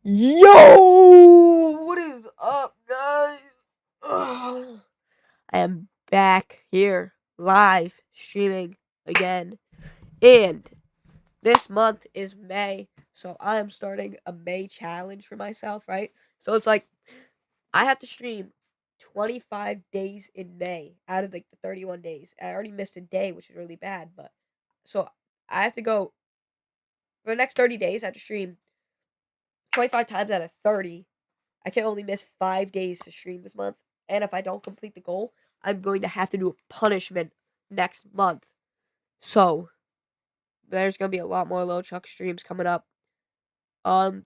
Yo, what is up, guys? Ugh. I am back here live streaming again, and this month is May, so I am starting a May challenge for myself, right? So it's like I have to stream 25 days in May out of like the 31 days. I already missed a day, which is really bad, but so I have to go for the next 30 days. I have to stream 25 times out of 30. I can only miss 5 days to stream this month, and if I don't complete the goal, I'm going to have to do a punishment next month. So there's gonna be a lot more lilchuck streams coming up.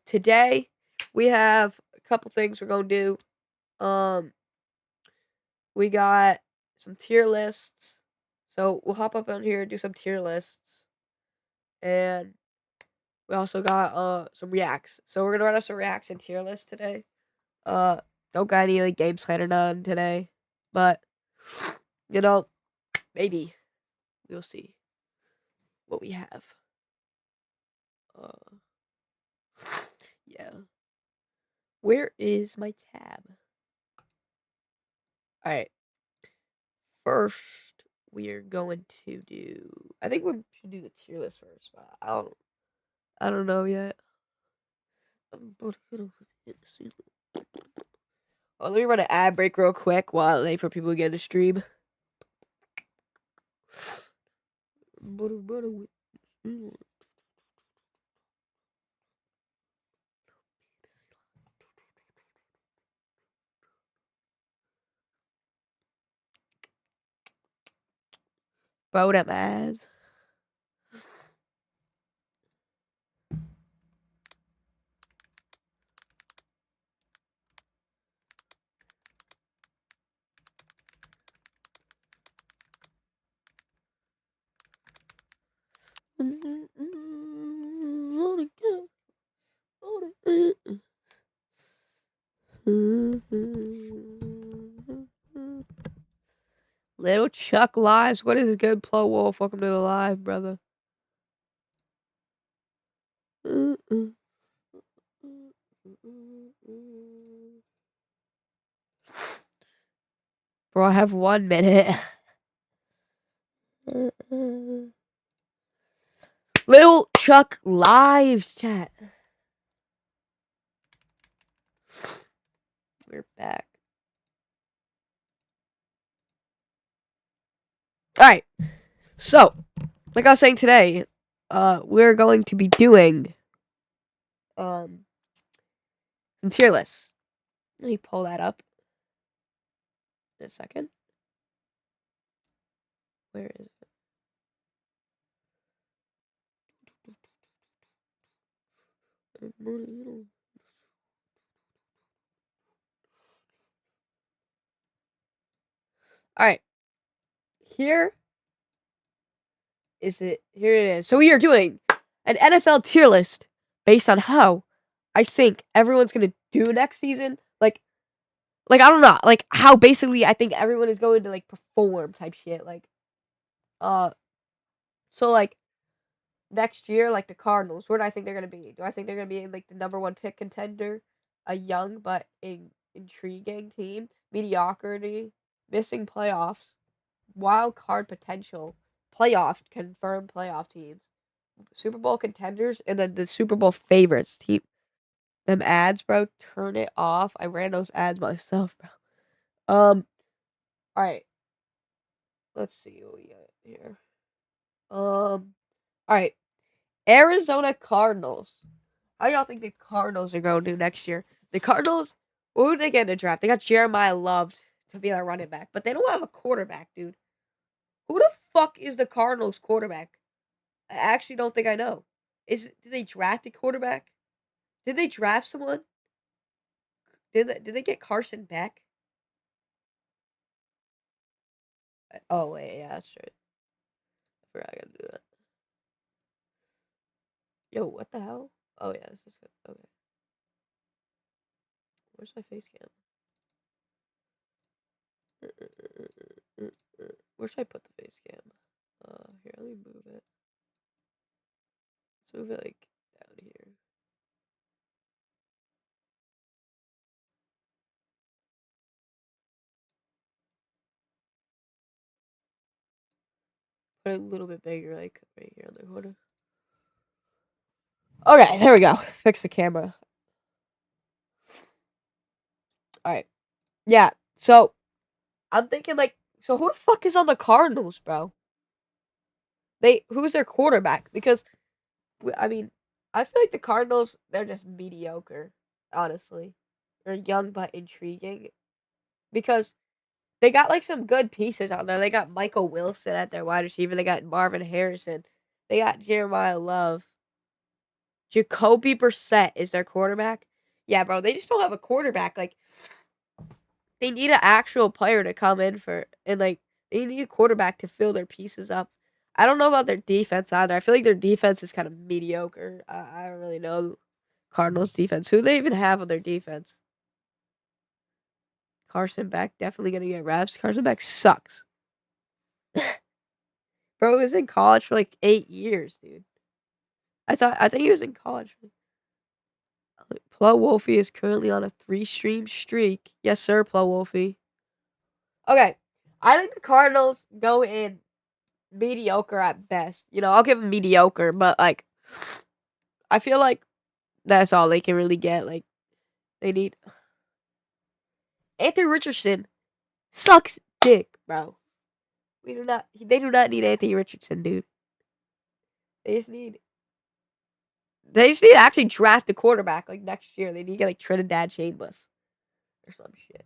Today we have a couple things we're gonna do. We got some tier lists, so we'll hop up on here and do some tier lists, and we also got some reacts. So we're gonna run up some reacts and tier lists today. Uh, don't got any like games planned or none today, but you know, maybe we'll see what we have. Uh, yeah. Where is my tab? All right. First, we're going to do. I think we should do the tier list first, but I don't know yet. Oh, let me run an ad break real quick while I wait for people to get in the stream. Bro, them ads. Little Chuck lives. What is good, Plo Wolf? Welcome to the live, brother. Bro, I have 1 minute. Little Chuck lives, chat. We're back. Alright. So, like I was saying today, we're going to be doing some tier lists. Let me pull that up in a second. Where is it? Alright. Here is it. Here it is. So we are doing an NFL tier list based on how I think everyone's gonna do next season. Like I don't know, like how basically I think everyone is going to like perform type shit. Uh, so like next year, like the Cardinals, where do I think they're gonna be? Do I think they're gonna be in like the number one pick contender, a young but intriguing team, mediocrity, missing playoffs, wild card potential, playoff confirmed playoff teams, Super Bowl contenders, and then the Super Bowl favorites team? Them ads, bro, turn it off. I ran those ads myself, bro. All right. Let's see what we got here. All right. Arizona Cardinals. How y'all think the Cardinals are going to do next year? The Cardinals, what would they get in the draft? They got Jeremiah Love to be their running back, but they don't have a quarterback, dude. Who the fuck is the Cardinals quarterback? I actually don't think I know. Did they draft a quarterback? Did they draft someone? Did they get Carson Beck? Oh wait, yeah, that's right. I forgot I gotta do that. Yo, what the hell? Oh yeah, this is good. Okay. Where's my face cam? Where should I put the face cam? Here, let me move it. Let's move it like down here. Put it a little bit bigger, like right here on the corner. Okay, there we go. Fix the camera. All right. Yeah. So I'm thinking like, so who the fuck is on the Cardinals, bro? Who's their quarterback? Because I mean, I feel like the Cardinals, they're just mediocre, honestly. They're young but intriguing because they got like some good pieces out there. They got Michael Wilson at their wide receiver. They got Marvin Harrison. They got Jeremiah Love. Jacoby Brissett is their quarterback. Yeah, bro, they just don't have a quarterback. Like, they need an actual player to come in for, and like, they need a quarterback to fill their pieces up. I don't know about their defense either. I feel like their defense is kind of mediocre. I don't really know Cardinals defense. Who do they even have on their defense? Carson Beck definitely gonna get reps. Carson Beck sucks. Bro was in college for like 8 years, dude. I think he was in college. Plo Wolfie is currently on a 3-stream streak. Yes, sir, Plo Wolfie. Okay, I think the Cardinals go in mediocre at best. You know, I'll give them mediocre, but like, I feel like that's all they can really get. Like, they need Anthony Richardson sucks dick, bro. They do not need Anthony Richardson, dude. They just need to actually draft a quarterback like next year. They need to get like Trinidad Chambers or some shit.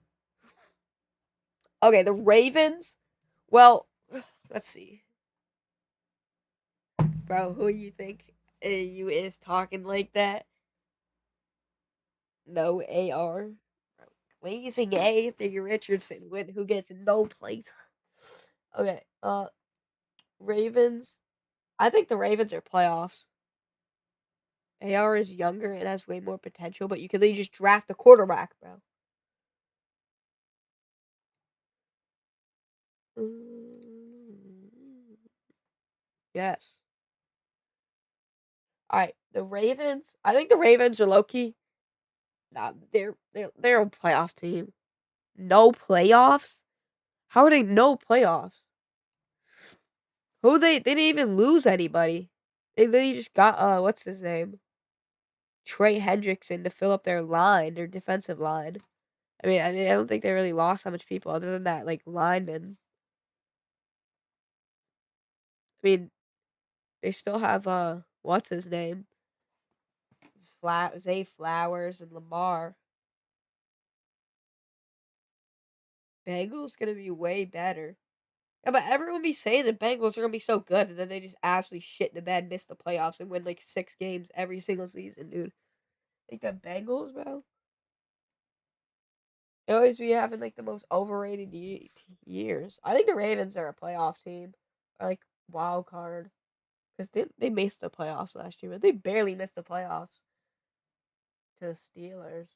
Okay, the Ravens. Well, let's see. Bro, who you think you is talking like that? No AR. Blazing Anthony Richardson who gets no plays. Okay, Ravens. I think the Ravens are playoffs. AR is younger and has way more potential, but you could just draft a quarterback, bro. Yes. All right, the Ravens. I think the Ravens are low key. Nah, they're a playoff team. No playoffs? How are they no playoffs? Who they didn't even lose anybody. They just got what's his name? Trey Hendrickson to fill up their defensive line. I don't think they really lost that much people other than that like lineman. I mean, they still have what's his name? Zay Flowers and Lamar. Bengals gonna be way better. Yeah, but everyone be saying the Bengals are gonna be so good, and then they just absolutely shit the bed, miss the playoffs, and win like 6 games every single season, dude. Like the Bengals, bro. They always be having like the most overrated years. I think the Ravens are a playoff team, or like wild card, because they missed the playoffs last year, but they barely missed the playoffs to the Steelers.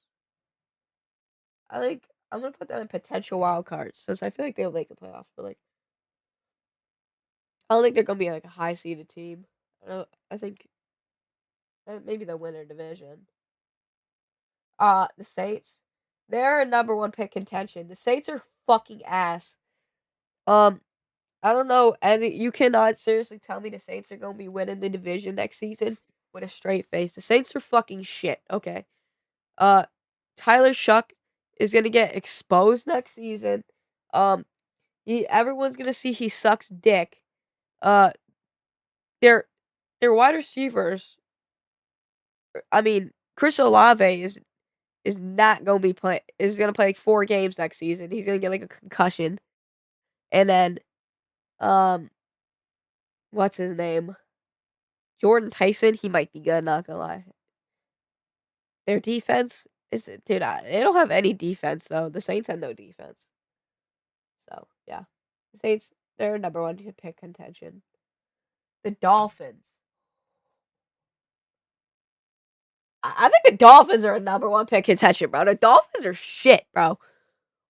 I think I'm gonna put them in potential wild cards, since I feel like they'll make the playoffs, but like I don't think they're gonna be like a high seeded team. I think maybe they'll win their division. The Saints, they're a number one pick contention. The Saints are fucking ass. Um, I don't know, and you cannot seriously tell me the Saints are gonna be winning the division next season with a straight face. The Saints are fucking shit. Okay. Uh, Tyler Shuck is gonna get exposed next season. Um, everyone's gonna see he sucks dick. Uh, their their wide receivers. I mean, Chris Olave is not gonna be play. Is gonna play like 4 games next season. He's gonna get like a concussion, and then um, what's his name? Jordan Tyson. He might be good. Not gonna lie. Their defense is dude. They don't have any defense though. The Saints have no defense. So yeah, the Saints they're number one to pick contention. The Dolphins. I think the Dolphins are a number one pick contention, bro. The Dolphins are shit, bro.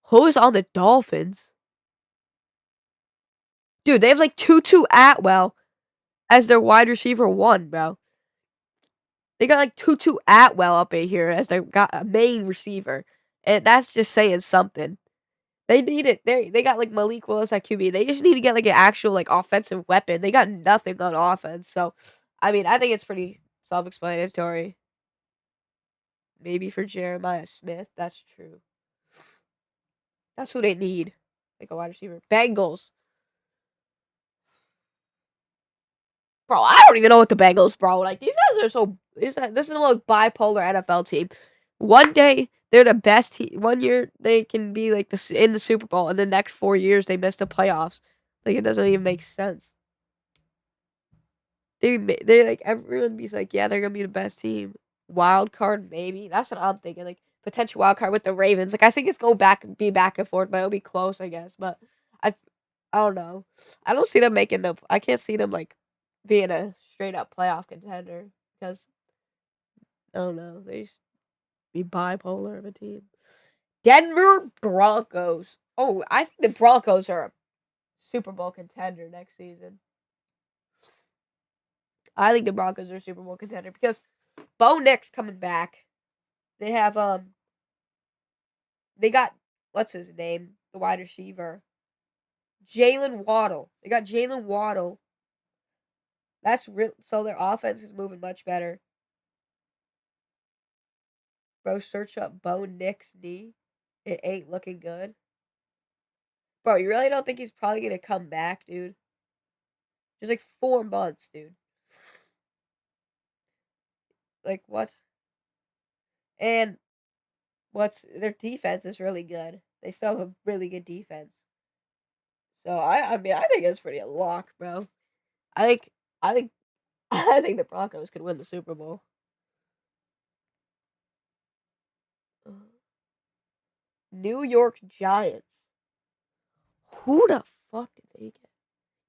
Who is on the Dolphins? Dude, they have like Tutu Atwell as their wide receiver one, bro. They got like Tutu Atwell up in here as their main receiver, and that's just saying something. They need it. They got, like, Malik Willis at QB. They just need to get, like, an actual, like, offensive weapon. They got nothing on offense, so, I mean, I think it's pretty self-explanatory. Maybe for Jeremiah Smith, that's true. That's who they need, like a wide receiver. Bengals. Bro, I don't even know what the Bengals, bro. Like, these guys are so. This is the most bipolar NFL team. One day they're the best team. One year they can be like in the Super Bowl, and the next 4 years they miss the playoffs. Like, it doesn't even make sense. They like everyone be like, yeah, they're gonna be the best team. Wild card, maybe. That's what I'm thinking. Like, potential wild card with the Ravens. Like, I think it's going back and forth, but it'll be close, I guess. But I I don't know. I don't see them making the. I can't see them like being a straight up playoff contender because I don't know. They just be bipolar of a team. Denver Broncos. Oh, I think the Broncos are a Super Bowl contender next season. I think the Broncos are a Super Bowl contender because Bo Nix coming back. They have they got what's his name, the wide receiver, Jalen Waddle. They got Jalen Waddle. That's real. So their offense is moving much better. Bro, search up Bo Nix knee. It ain't looking good. Bro, you really don't think he's probably gonna come back, dude? Just like 4 months, dude. Like what? And what's their defense is really good. They still have a really good defense. So I mean I think it's pretty a lock, bro. I think I think I think the Broncos could win the Super Bowl. New York Giants. Who the fuck did they get?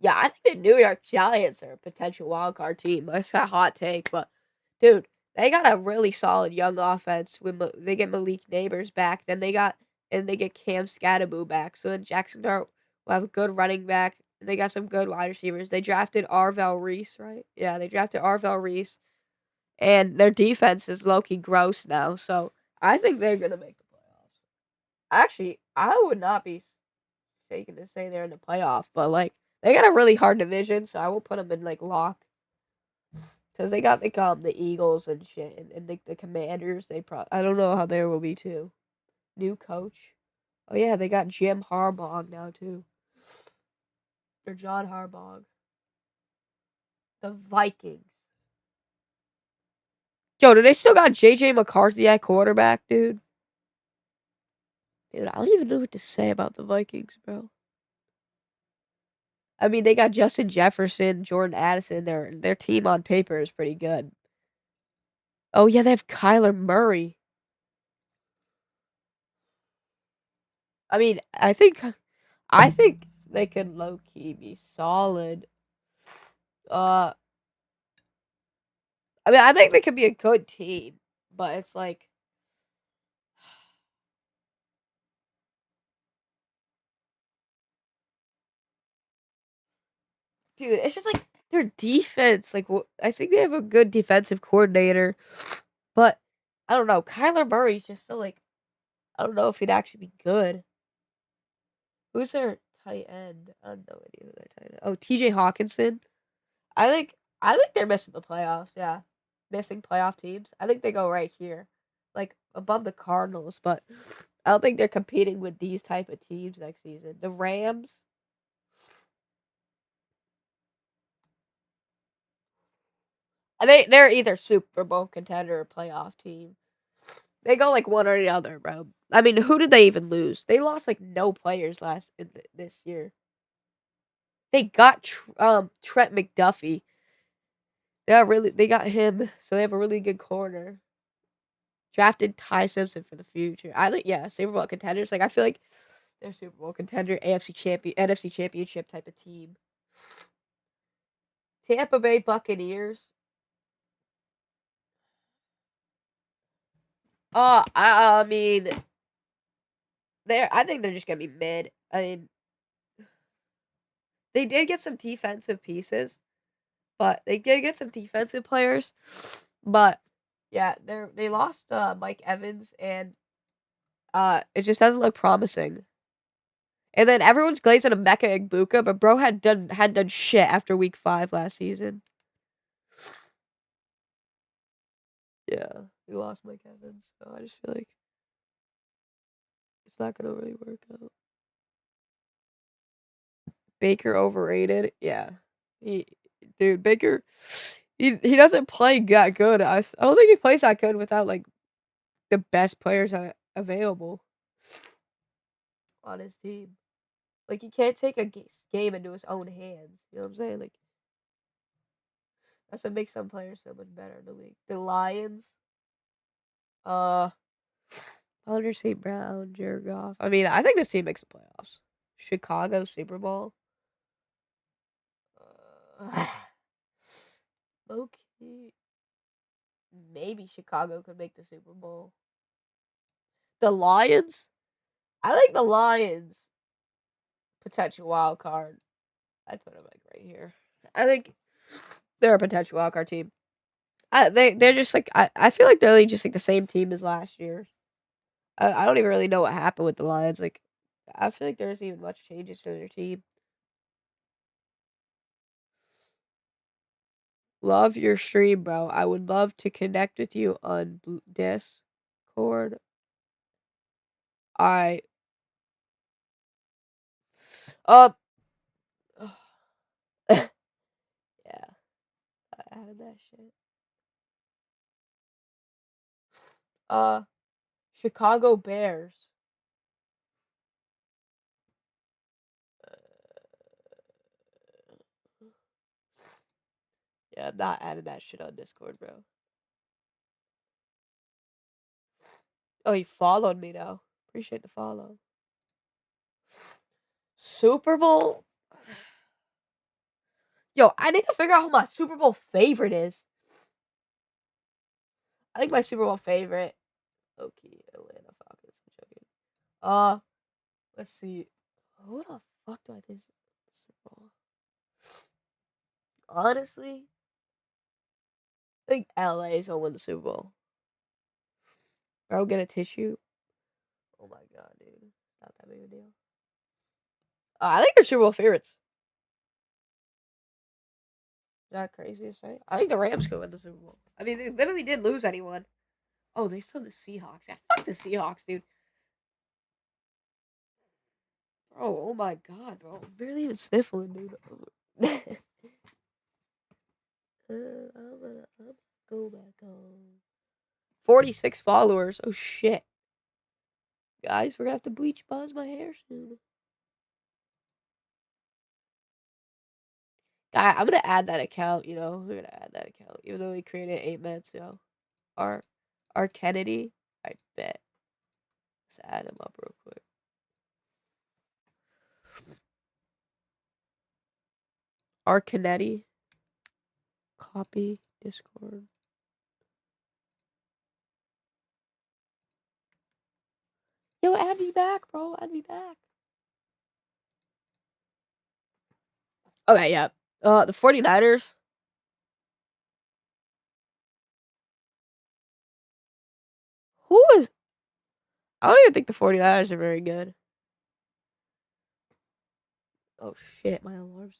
Yeah, I think the New York Giants are a potential wild card team. That's a hot take, but dude, they got a really solid young offense. When they get Malik Neighbors back, then they get Cam Scatterboo back. So then Jackson Dart will have a good running back. And they got some good wide receivers. They drafted Arvell Reese, right? Yeah, they drafted Arvell Reese, and their defense is low-key gross now. So I think they're gonna make the playoffs. Actually, I would not be taken to say they're in the playoff, but like they got a really hard division, so I will put them in like lock because they got like the Eagles and shit, and like the Commanders. I don't know how they will be too. New coach. Oh yeah, they got Jim Harbaugh now too, or John Harbaugh. The Vikings. Yo, do they still got JJ McCarthy at quarterback, dude? Dude, I don't even know what to say about the Vikings, bro. I mean, they got Justin Jefferson, Jordan Addison. Their team on paper is pretty good. Oh yeah, they have Kyler Murray. I mean, I think they could low key be solid. Uh, I mean, I think they could be a good team, but it's like, dude, it's just like their defense. Like, I think they have a good defensive coordinator, but I don't know. Kyler Murray's just so like, I don't know if he'd actually be good. Who's their tight end? I have no idea who their tight end. Oh, T.J. Hawkinson. I think I think they're missing the playoffs. Yeah, missing playoff teams. I think they go right here, like above the Cardinals. But I don't think they're competing with these type of teams next season. The Rams. They're either Super Bowl contender or playoff team. They go like one or the other, bro. I mean, who did they even lose? They lost like no players this year. They got Trent McDuffie. They got him, so they have a really good corner. Drafted Ty Simpson for the future. I think yeah, Super Bowl contenders. Like I feel like they're Super Bowl contender, NFC championship type of team. Tampa Bay Buccaneers. I mean, I think they're just gonna be mid. I mean, they did get some defensive pieces, but they did get some defensive players. But yeah, they lost Mike Evans, and it just doesn't look promising. And then everyone's glazing a Mecha Igbuka, but bro hadn't done shit after week 5 last season. Yeah, we lost Mike Evans, so I just feel like it's not gonna really work out. Baker overrated? Yeah. Dude, Baker, he doesn't play that good. I don't think he plays that good without like the best players available on his team. Like he can't take a game into his own hands. You know what I'm saying? Like that's what makes some players so much better in the league. The Lions, uh, Hunter St. Brown, Jared Goff. I mean, I think this team makes the playoffs. Chicago Super Bowl. Uh, low key, maybe Chicago could make the Super Bowl. The Lions, I like the Lions. Potential wild card. I'd put them like right here. I think they're a potential wild card team. They're just like I feel like they're just like the same team as last year. I don't even really know what happened with the Lions. Like I feel like there isn't even much changes to their team. Love your stream, bro. I would love to connect with you on Discord. I um yeah, I added that shit. Uh, Chicago Bears. Yeah, I'm not adding that shit on Discord, bro. Oh, you followed me now. Appreciate the follow. Super Bowl. Yo, I need to figure out who my Super Bowl favorite is. I think my Super Bowl favorite. Okay, Atlanta Falcons. I'm joking. Let's see. Who the fuck do I think is the Super Bowl? Honestly, I think LA is gonna win the Super Bowl. Bro, get a tissue. Oh my god, dude. Not that big of a deal. I think they're Super Bowl favorites. Is that crazy to say? I think the Rams could win the Super Bowl. I mean, they literally didn't lose anyone. Oh, they still have the Seahawks. Yeah, fuck the Seahawks, dude. Bro, oh my god, bro. I'm barely even sniffling, dude. I'm gonna go back on. 46 followers. Oh shit. Guys, we're gonna have to bleach buzz my hair soon. Guy, I'm gonna add that account, you know. We're gonna add that account. Even though we created 8 minutes ago. Our Kennedy, I bet. Let's add him up real quick. Our Kennedy. Copy Discord. Yo, add me back, bro. Add me back. Okay, yeah. The 49ers. Who is I don't even think the 49ers are very good. Oh shit, my alarms.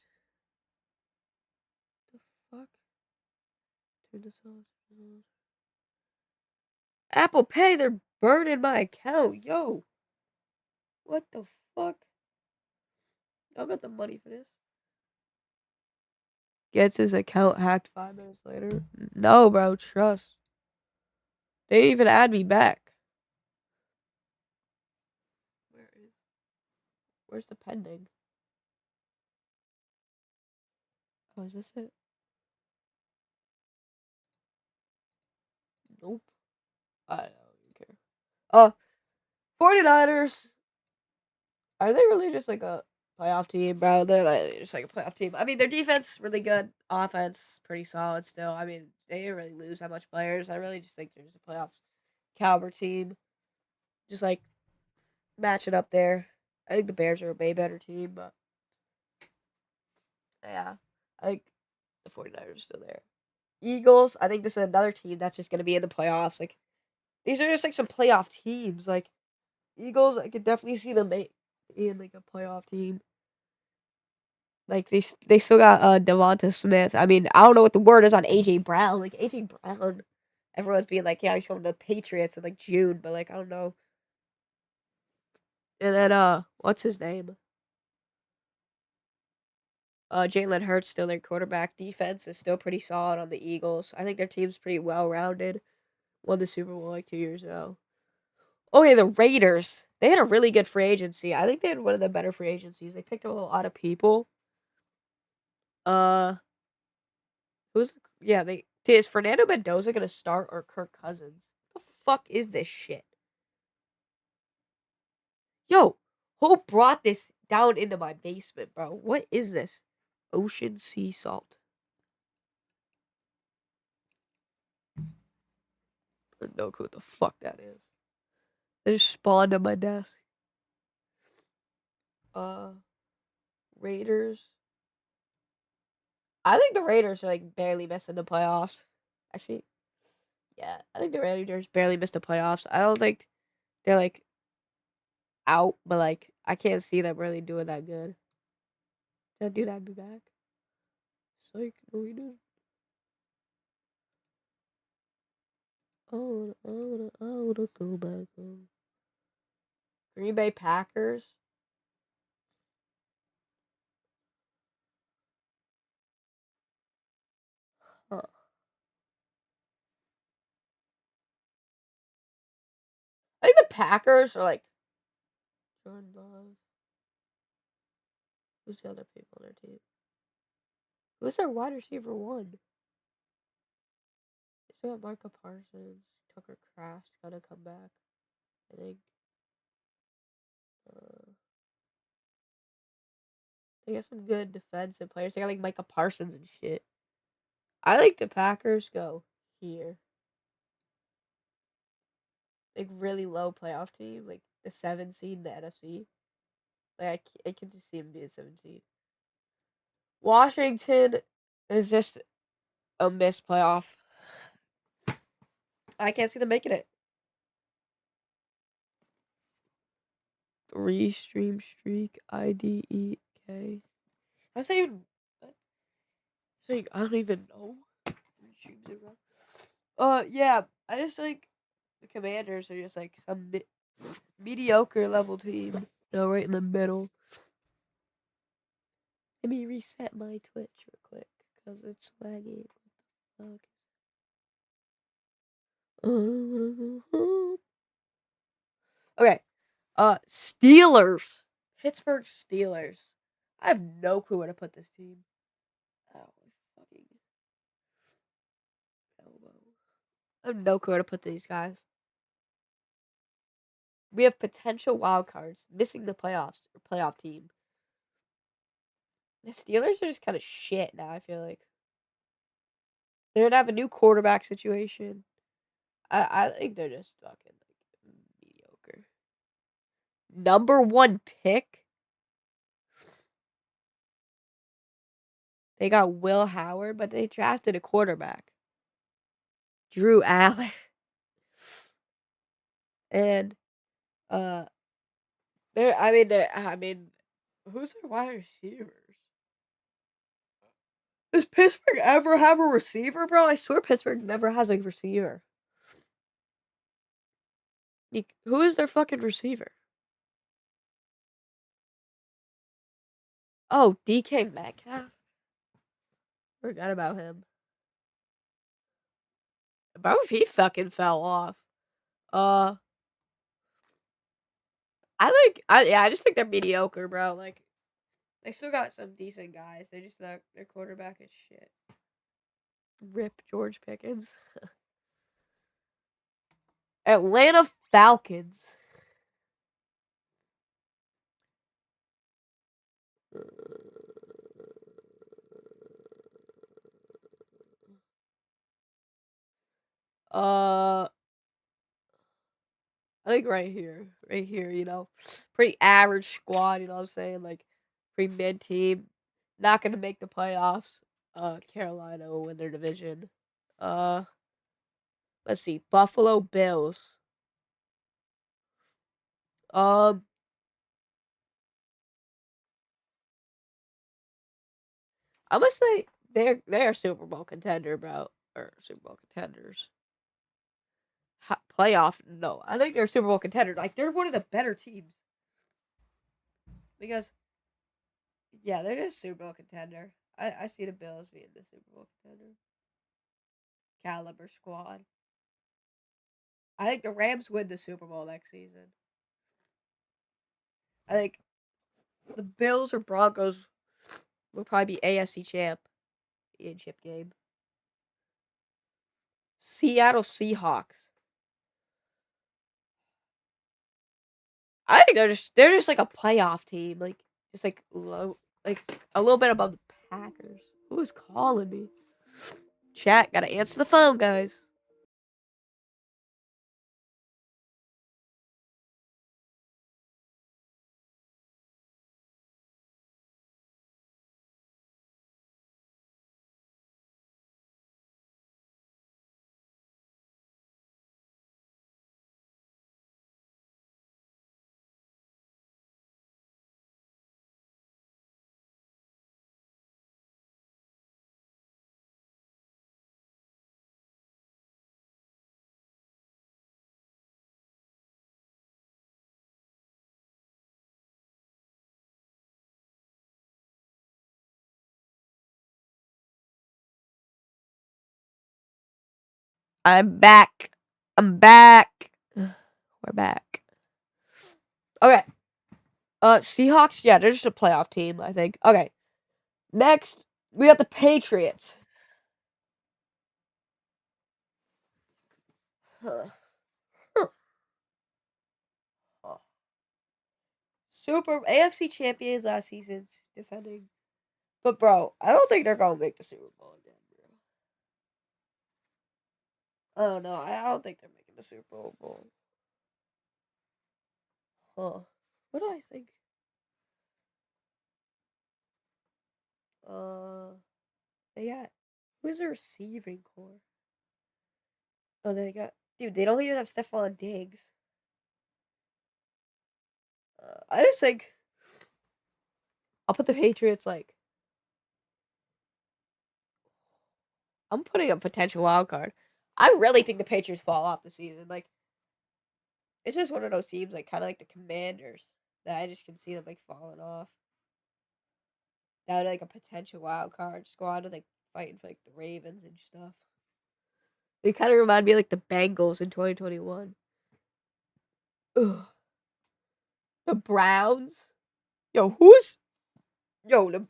The fuck? Turn this off. Apple Pay, they're burning my account. Yo. What the fuck? I got the money for this. Gets his account hacked 5 minutes later. No, bro, trust. They didn't even add me back. Where's the pending? Oh, is this it? Nope. I don't care. 49ers. Are they really just like a playoff team, bro? They're like just like a playoff team. I mean, their defense really good, offense pretty solid still. I mean, they didn't really lose that much players. I really just think they're just a playoff caliber team. Just like matching up there. I think the Bears are a way better team, but yeah, I think the 49ers are still there. Eagles, I think this is another team that's just gonna be in the playoffs. Like these are just like some playoff teams. Like Eagles, I could definitely see them in like a playoff team. Like they still got Devonta Smith. I mean, I don't know what the word is on AJ Brown. Like AJ Brown, everyone's being like, yeah, he's going to the Patriots in like June, but like I don't know. And then what's his name? Jalen Hurts still their quarterback. Defense is still pretty solid on the Eagles. I think their team's pretty well rounded. Won the Super Bowl like 2 years ago. Oh yeah, the Raiders. They had a really good free agency. I think they had one of the better free agencies. They picked up a lot of people. Uh, who's yeah? Is Fernando Mendoza gonna start or Kirk Cousins? What the fuck is this shit? Yo, who brought this down into my basement, bro? What is this? Ocean sea salt. I have no clue what the fuck that is. They just spawned on my desk. Uh, Raiders. I think the Raiders are like barely missing the playoffs. Actually, yeah, I think the Raiders barely missed the playoffs. I don't think they're like out, but like I can't see them really doing that good. Did I do that? Be back. Psych, no, we didn't. I wanna go back home. Green Bay Packers. Huh. I think the Packers are like Jordan Love. Who's the other people on their team? Who's their wide receiver one? They still got Micah Parsons, Tucker Kraft gotta come back. I think. Uh, they got some good defensive players. They got like Micah Parsons and shit. I think the Packers go here. Like really low playoff team, like the 7 seed in the NFC. Like I can just see him be a 7 seed. Washington is just a missed playoff. I can't see them making it. 3 stream streak IDEK. I was even. Saying I don't even know. 3 streams in a row. Yeah. I just think the Commanders are just like some mediocre level team. No, right in the middle. Let me reset my Twitch real quick because it's lagging. Okay. Steelers. Pittsburgh Steelers. I have no clue where to put this team. Oh, fucking elbow. I have no clue where to put these guys. We have potential wild cards, missing the playoffs or playoff team. The Steelers are just kind of shit now. I feel like they're gonna have a new quarterback situation. I think they're just fucking like mediocre. Number 1 pick. They got Will Howard, but they drafted a quarterback, Drew Allen, and uh, they're. I mean, who's their wide receivers? Does Pittsburgh ever have a receiver, bro? I swear Pittsburgh never has a receiver. Who is their fucking receiver? Oh, DK Metcalf. Forgot about him. Bro, if he fucking fell off. Uh, I just think they're mediocre, bro. Like, they still got some decent guys. They're just not. Their quarterback is shit. Rip George Pickens. Atlanta Falcons. Uh, I think right here, pretty average squad. You know what I'm saying? Like, pretty mid team, not gonna make the playoffs. Carolina will win their division. Uh, let's see, Buffalo Bills. Um, I'm gonna say they're a Super Bowl contender, bro, or Super Bowl contenders. Playoff? No, I think they're a Super Bowl contender. Like they're one of the better teams because yeah, they're just Super Bowl contender. I see the Bills being the Super Bowl contender. Caliber squad. I think the Rams win the Super Bowl next season. I think the Bills or Broncos will probably be AFC championship game. Seattle Seahawks. I think they're just like a playoff team, like just like low, like a little bit above the Packers. Who is calling me? Chat, gotta answer the phone, guys. I'm back. I'm back. We're back. Okay. Seahawks. Yeah, they're just a playoff team, I think. Okay. Next, we got the Patriots. Huh. Huh. Super AFC champions last season, defending. But bro, I don't think they're gonna make the Super Bowl again, bro. I don't know. I don't think they're making the Super Bowl. Huh. What do I think? Uh, they got who's their receiving core? Oh, they got dude. They don't even have Stephon Diggs. I just think I'll put the Patriots like I'm putting a potential wild card. I really think the Patriots fall off the season. Like it's just one of those teams, like kind of like the Commanders, that I just can see them like falling off. That would like a potential wild card squad, like fighting for like the Ravens and stuff. They kind of remind me of, like the Bengals in 2021. Ugh. The Browns. The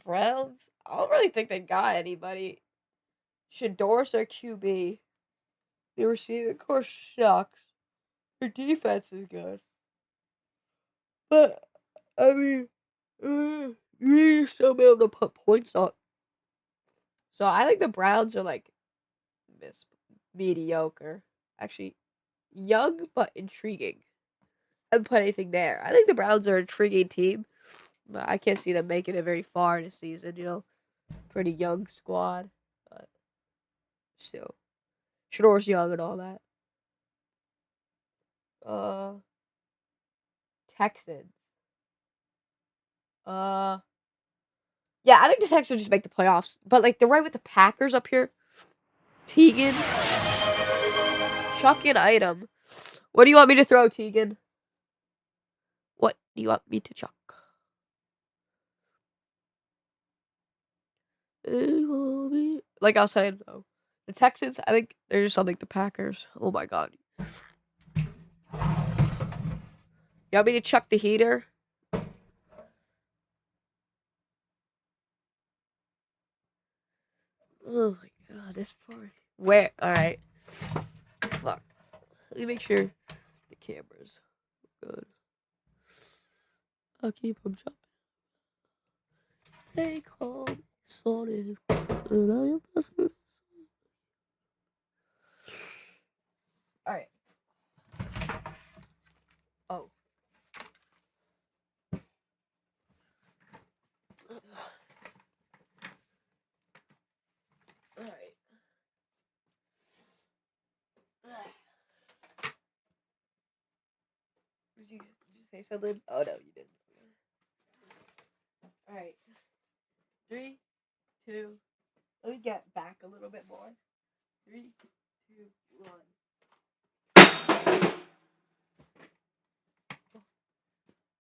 Browns? I don't really think they got anybody. Shador's their QB. The receiving core sucks. Their defense is good. But, I mean, you still be able to put points up. So I think the Browns are like mediocre. Actually, young but intriguing. I haven't put anything there. I think the Browns are an intriguing team. But I can't see them making it very far this season, Pretty young squad. But still. Shador's young and all that. Uh Texans. Uh Yeah, I think the Texans just make the playoffs. But like they're right with the Packers up here. Tegan. Chuck an item. What do you want me to throw, Tegan? What do you want me to chuck? Like I was saying though. The Texans, I think they're just unlike the Packers. Oh my god. You want me to chuck the heater? Oh my god, this part. Where? Alright. Fuck. Let me make sure the camera's good. I'll keep them jumping. They call me Sonic. And I am passing. Alright. Oh. Alright. Did you say something? Oh no, you didn't. Alright. 3, 2. Let me get back a little bit more. 3, 2, 1.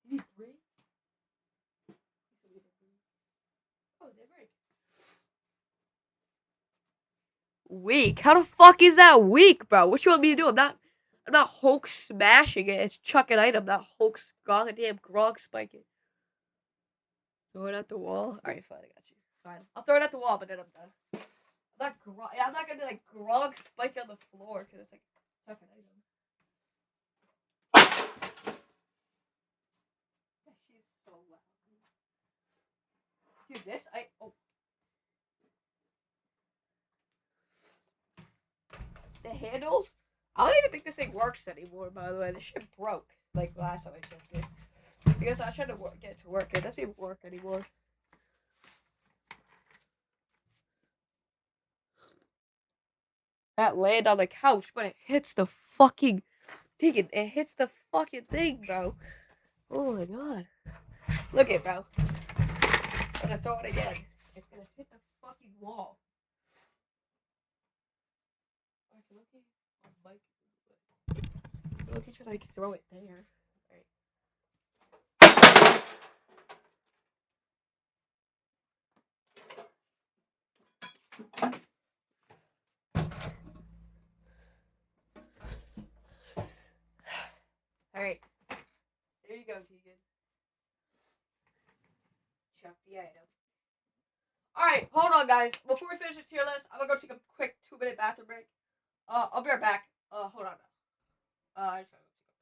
Did he break? Oh, did it break? Weak? How the fuck is that weak, bro? What you want me to do? I'm not Hulk smashing it. It's chuck an item, not Hulk goddamn Gronk spiking. Throw it at the wall. Alright, fine, I got you. Fine. I'll throw it at the wall, but then I'm done. I'm not gonna like Gronk spike on the floor because it's like chuck an item. Yeah, she's so loud. Dude, the handles. I don't even think this thing works anymore. By the way, this shit broke like last time I checked it because I was trying to get it to work. It doesn't even work anymore. That land on the couch, but it hits the fucking thing. It hits the fucking thing, bro. Oh my god. Look at it, bro. I'm gonna throw it again. It's gonna hit the fucking wall. Look at you like throw it there. Alright. There you go, Tegan. Chuck the item. Alright, hold on, guys. Before we finish this tier list, I'm gonna go take a quick 2-minute bathroom break. I'll be right back. Hold on. I just gotta go take a piss.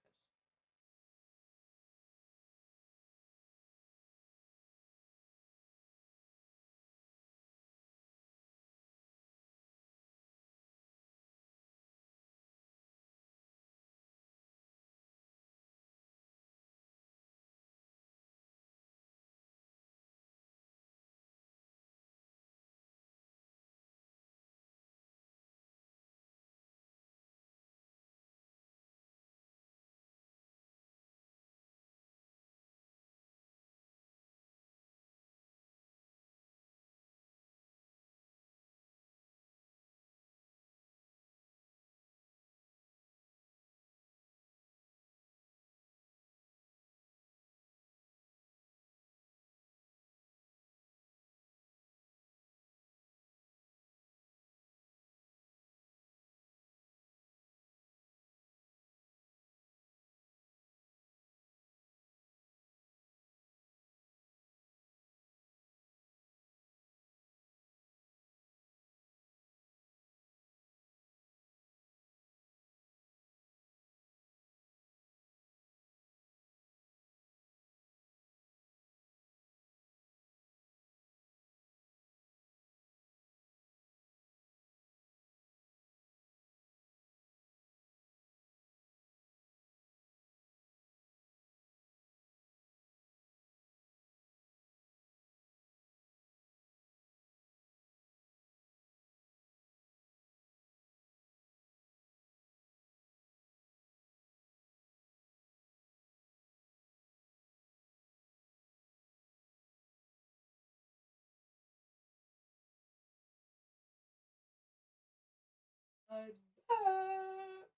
I'm back.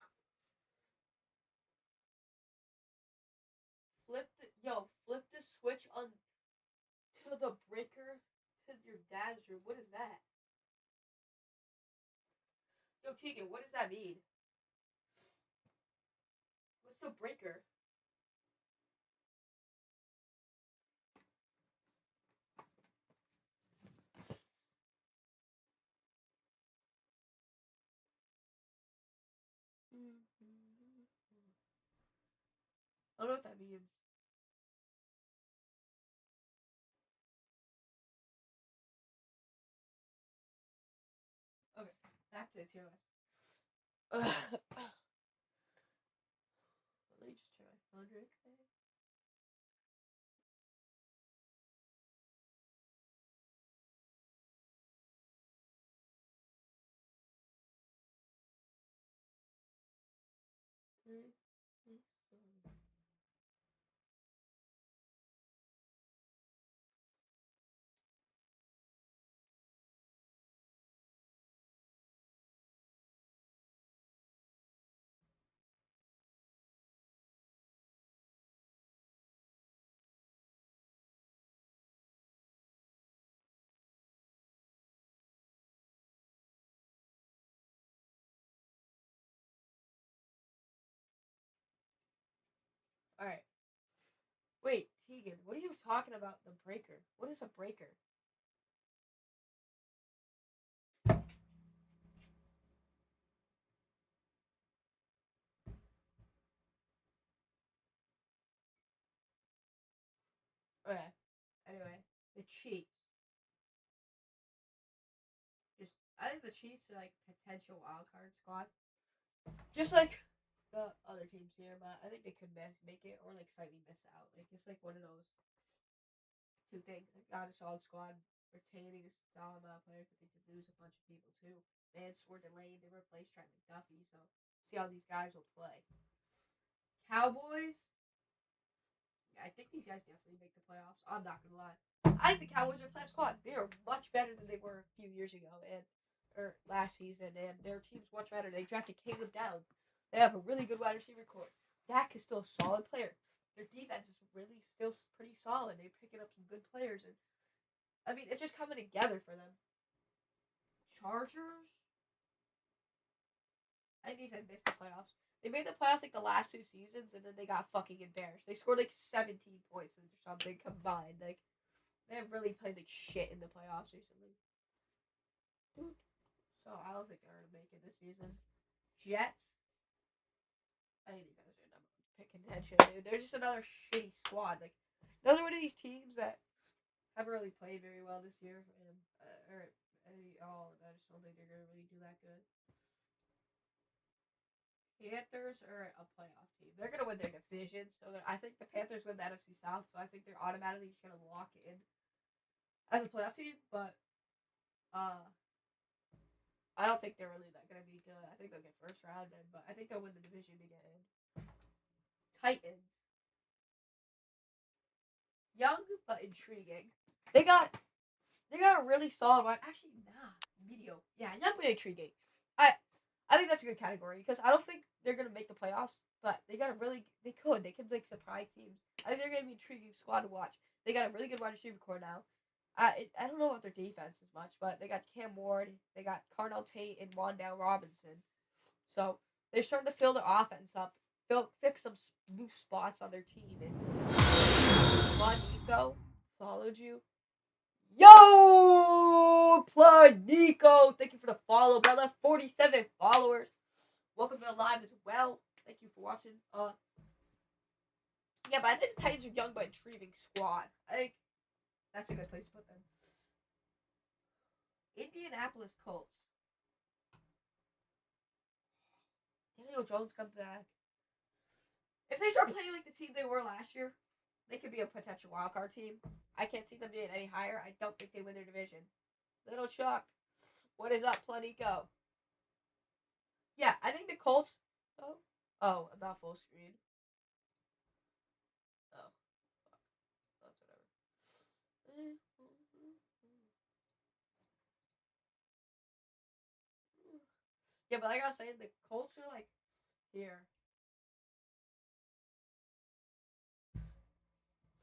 Flip the switch on to the breaker to your dad's room. What is that? Yo, Tegan, what does that mean? What's the breaker? I don't know what that means. Okay, back to the tier list. Let me just check my phone real quick. All right. Wait, Tegan, what are you talking about? The breaker. What is a breaker? Okay. Anyway, the Chiefs. Just, I think the Chiefs are like potential wild card squad, just like the other teams here. But I think they could make it or like slightly miss out. Like it's like one of those two things. Like got a solid squad, retaining a solid amount of players, but they could lose a bunch of people too. They were delayed. They replaced Trent McDuffie, so see how these guys will play. Cowboys. Yeah, I think these guys definitely make the playoffs. I'm not gonna lie. I think the Cowboys are a playoff squad. They are much better than they were a few years ago and or last season, and their team's much better. They drafted Caleb Downs. They have a really good wide receiver core. Dak is still a solid player. Their defense is really still pretty solid. They're picking up some good players, and I mean it's just coming together for them. Chargers. I think these guys missed the playoffs. They made the playoffs like the last two seasons, and then they got fucking embarrassed. They scored like 17 points or something combined. Like they have really played like shit in the playoffs recently. So I don't think they're gonna make it this season. Jets. I think these guys are number one pick contention, dude. They're just another shitty squad. Like another one of these teams that haven't really played very well this year, and or any all. I just don't think they're gonna really do that good. Panthers are a playoff team. They're gonna win their division, so I think the Panthers win the NFC South. So I think they're automatically just gonna lock in as a playoff team. But uh, I don't think they're really that gonna be good. I think they'll get first round, but I think they'll win the division to get in. Titans, young but intriguing. They got they got a really solid one. Actually, nah, mediocre. Yeah, young but intriguing. I think that's a good category because I don't think they're gonna make the playoffs, but they could like surprise teams. I think they're gonna be an intriguing squad to watch. They got a really good wide receiver core now. I don't know about their defense as much, but they got Cam Ward, they got Carnell Tate and Wandale Robinson, so they're starting to fill their offense up, fix some loose spots on their team. And Nico followed you. Yo, Planico, thank you for the follow, brother. 47 followers. Welcome to the live as well. Thank you for watching. Yeah, but I think the Titans are young but intriguing squad. I think that's a good place to put them. Indianapolis Colts. Daniel Jones comes back. If they start playing like the team they were last year, they could be a potential wildcard team. I can't see them being any higher. I don't think they win their division. Little Chuck, what is up, Planico? Yeah, I think the Colts. Oh, I'm not full screen. Oh, that's whatever. Yeah, but like I was saying, the Colts are like here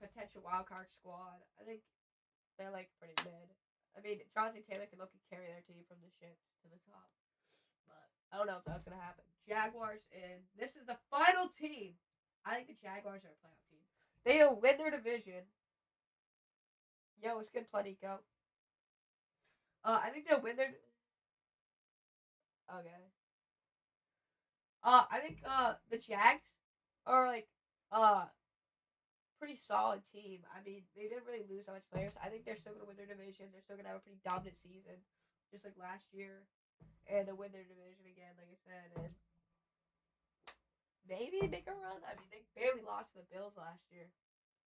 potential wildcard squad. I think they're like pretty mid. I mean, Jonathan Taylor can look and carry their team from the shits to the top, but I don't know if that's gonna happen. Jaguars, and this is the final team. I think the Jaguars are a playoff team. They'll win their division. Yo, it's good, Planico. I think they'll win their. Okay. I think the Jags are like pretty solid team. I mean, they didn't really lose that much players. I think they're still gonna win their division. They're still gonna have a pretty dominant season, just like last year, and they'll win their division again, like I said, and maybe make a run. I mean, they barely lost to the Bills last year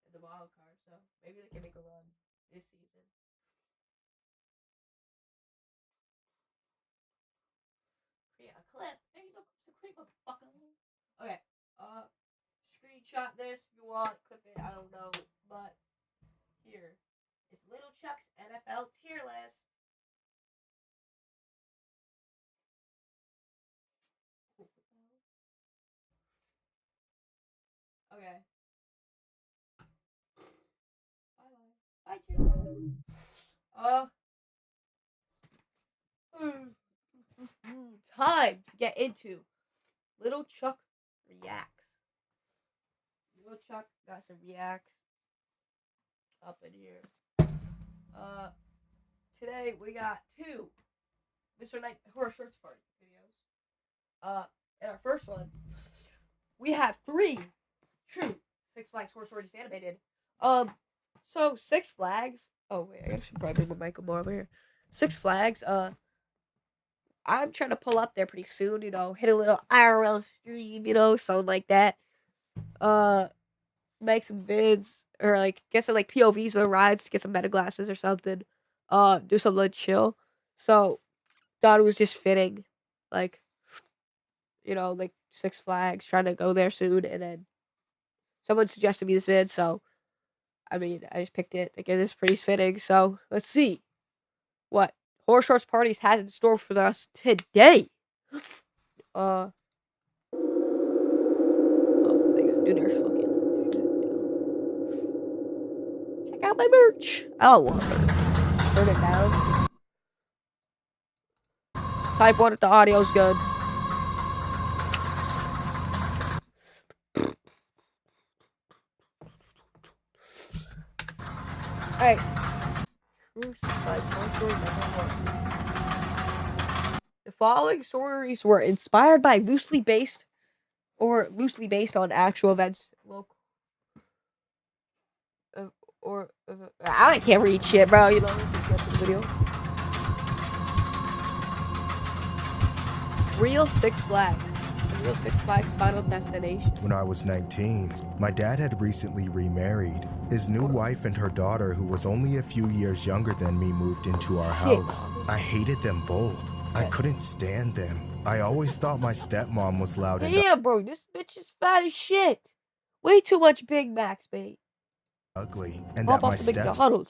in the wild card, so maybe they can make a run this season. Create a clip. There you go. Clips to create, motherfucker. Okay. Screenshot this if you want. Clip it. I don't know, but here. It's Little Chuck's NFL tier list. Okay. Bye bye. Bye, tier list. Uh, time to get into Little Chuck Reacts. lilchuck. Got some reacts up in here. Today we got 2 Mr. Night Horror Shorts Party videos. In our first one, we have 3 true Six Flags Horror Stories animated. So Six Flags. Oh wait, I should probably bring my mic more over here. Six Flags. I'm trying to pull up there pretty soon. You know, hit a little IRL stream. You know, something like that. Make some vids or like get some like POVs or rides. Get some meta glasses or something. Do something like chill. So thought it was just fitting, like, you know, like Six Flags, trying to go there soon, and then someone suggested me this vid, so I mean, I just picked it. Like, it is pretty fitting. So let's see what Horror Shorts Parties has in store for us today. Oh, they gotta do their fucking shit, you know. Check out my merch. Oh, well, turn it down. Type 1 if the audio's good. Alright. The following stories were inspired by loosely based on actual events. I can't read shit, bro. You know, get to the video. Real Six Flags. The Real Six Flags Final Destination. When I was 19, my dad had recently remarried. His new wife and her daughter, who was only a few years younger than me, moved into our house. I hated them both. I couldn't stand them. I always thought my stepmom was loud and damn, bro, this bitch is fat as shit. Way too much Big Macs, mate. ugly, and that my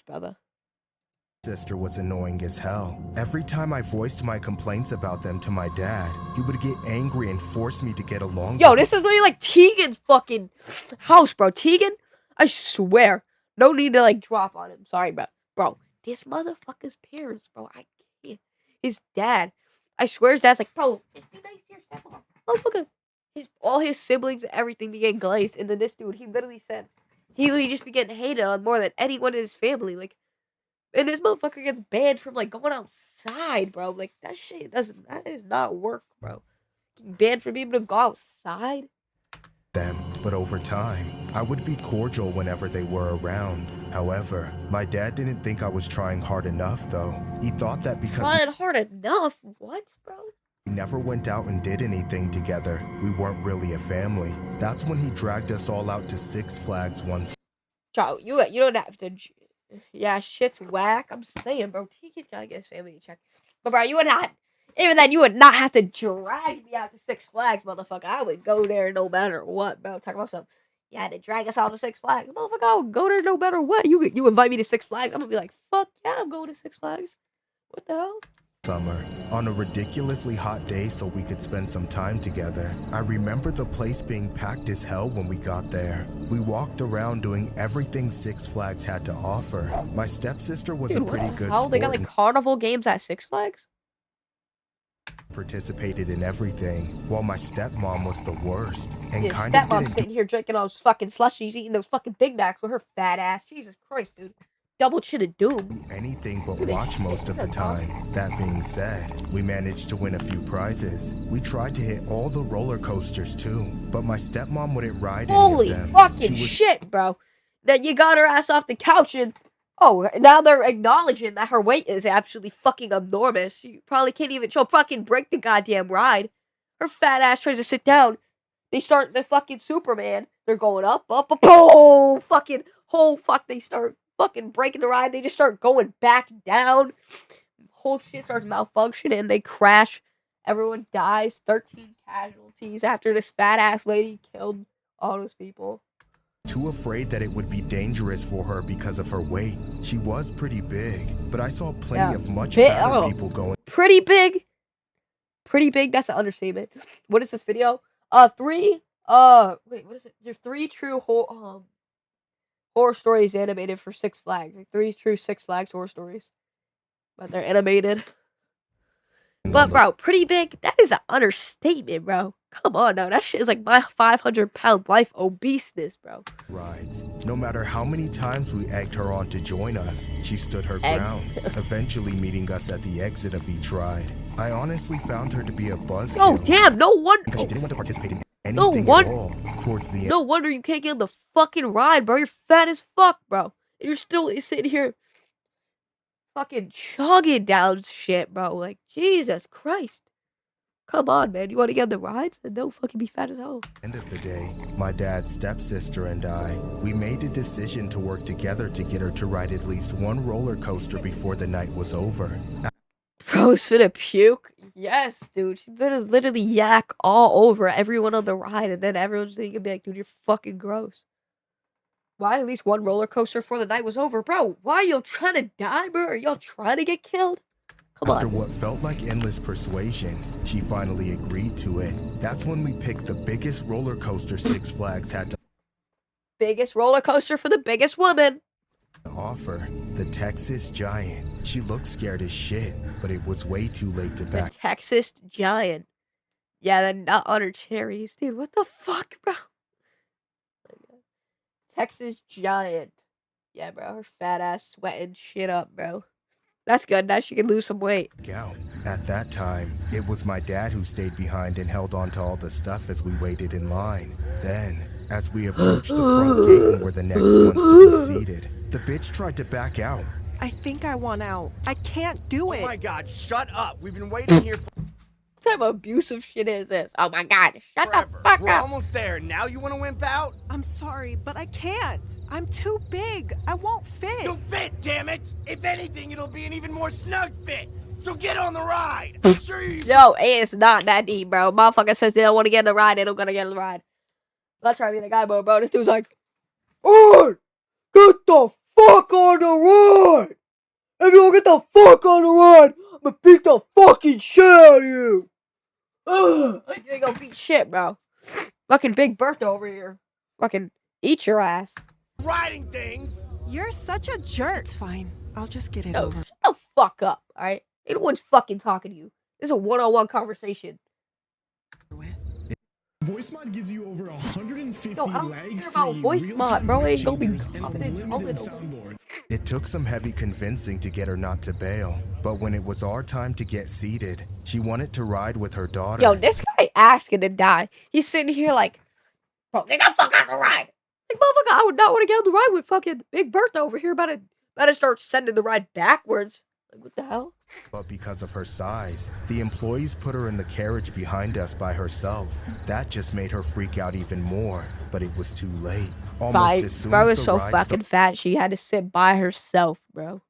brother. Sister was annoying as hell. Every time I voiced my complaints about them to my dad, he would get angry and force me to get along. Yo, this is literally like Tegan's fucking house, bro. Tegan, I swear, no need to like drop on him. Sorry, bro, this motherfucker's parents, bro. I can't. His dad, I swear, his dad's like, bro, just be nice to your stepmom. Motherfucker, all his siblings and everything be getting glazed, and then this dude, he literally said, he literally just be getting hated on more than anyone in his family, like. And this motherfucker gets banned from, like, going outside, bro. Like, that shit that does not work, bro. Getting banned from being able to go outside. Them, but over time, I would be cordial whenever they were around. However, my dad didn't think I was trying hard enough, though. He thought that because trying hard enough? What, bro? We never went out and did anything together. We weren't really a family. That's when he dragged us all out to Six Flags once. Bro, you don't have to... Yeah, shit's whack. I'm saying, bro, Tegan's gotta get his family in check. But, bro, you would not... Even then, you would not have to drag me out to Six Flags, motherfucker. I would go there no matter what, bro. Talk about something. You had to drag us out to Six Flags. Motherfucker, I would go there no matter what. You invite me to Six Flags, I'm gonna be like, fuck yeah, I'm going to Six Flags. What the hell? Summer, on a ridiculously hot day so we could spend some time together. I remember the place being packed as hell when we got there. We walked around doing everything Six Flags had to offer. My stepsister was a pretty good sport. They got like carnival games at Six Flags? Participated in everything, while my stepmom was the worst and kind of didn't sitting here drinking all those fucking slushies, eating those fucking Big Macs with her fat ass. Jesus Christ, dude. Double chin of doom. Anything but watch most of the time. That being said, we managed to win a few prizes. We tried to hit all the roller coasters too, but my stepmom wouldn't ride any of them. Holy fucking shit, bro. That you got her ass off the couch and now they're acknowledging that her weight is absolutely fucking enormous. She probably can't even fucking break the goddamn ride. Her fat ass tries to sit down. They start the fucking Superman. They're going up, oh, fucking whole fuck. They start fucking breaking the ride. They just start going back down. Whole shit starts malfunctioning. They crash. Everyone dies. 13 casualties after this fat ass lady killed all those people. Too afraid that it would be dangerous for her because of her weight. She was pretty big, but I saw plenty of much fatter people going. Pretty big? Pretty big? That's an understatement. What is this video? Wait, what is it? There's 3 true horror stories animated for Six Flags. Like 3 true Six Flags horror stories. But they're animated. But bro, pretty big, that is an understatement, bro. Come on now, that shit is like my 500-pound life obeseness, bro. Rides. No matter how many times we egged her on to join us, she stood her ground, eventually meeting us at the exit of each ride. I honestly found her to be a buzzkill. Oh damn, no wonder. Because she didn't want to participate in anything at all. Towards the end. No wonder you can't get on the fucking ride, bro. You're fat as fuck, bro. And you're still sitting here fucking chugging down shit, bro. Like, Jesus Christ. Come on, man. You want to get on the rides? Then don't fucking be fat as hell. End of the day, my dad's stepsister and I, we made a decision to work together to get her to ride at least one roller coaster before the night was over. Bro's finna puke? Yes, dude. She's gonna literally yak all over everyone on the ride, and then everyone's gonna be like, dude, you're fucking gross. Why at least one roller coaster before the night was over? Bro, why are y'all trying to die, bro? Are y'all trying to get killed? Come on. After what felt like endless persuasion, she finally agreed to it. That's when we picked the biggest roller coaster Six Flags had to Biggest roller coaster for the biggest woman. Offer, the Texas Giant. She looked scared as shit, but it was way too late to back. The Texas Giant. Yeah, the nut on her cherries. Dude, what the fuck, bro? Texas Giant. Yeah, bro, her fat ass sweating shit up, bro. That's good. Now she can lose some weight. At that time, it was my dad who stayed behind and held on to all the stuff as we waited in line. Then, as we approached the front gate and were the next ones to be seated, the bitch tried to back out. I think I want out. I can't do it. Oh my god, shut up. We've been waiting here for What type of abusive shit is this? Oh my god, shut forever. the fuck We're up. almost there. Now you want to wimp out? I'm sorry, but I can't. I'm too big. I won't fit. You'll fit, damn it! If anything, it'll be an even more snug fit. So get on the ride. I'm sure you. Yo, it's not that deep, bro. Motherfucker says they don't want to get in the ride, they don't gonna get in the ride. Let's try to be the guy, bro. This dude's like, "Hey, get the fuck on the ride! If you don't get the fuck on the ride, I'm gonna beat the fucking shit out of you!" Like, you ain't gonna beat shit, bro. Fucking Big Bertha over here. Fucking eat your ass. Riding things. You're such a jerk. It's fine. I'll just get it No, over. shut the fuck up, alright? Ain't no one's fucking talking to you. This is a one-on-one conversation. with. Voice mod gives you over 150 No, I don't care lag-free about voice mod, real-time bro. voice Ain't gonna be changers and talking and unlimited talking. soundboard. It took some heavy convincing to get her not to bail, but when it was our time to get seated, she wanted to ride with her daughter. Yo, this guy asking to die. He's sitting here like, bro, get the fuck on the ride. Like, motherfucker, I would not want to get on the ride with fucking Big Bertha over here about to start sending the ride backwards. Like, what the hell? But because of her size, the employees put her in the carriage behind us by herself. That just made her freak out even more, but it was too late. Almost as soon Bro as is the so ride fucking fat, she had to sit by herself, bro.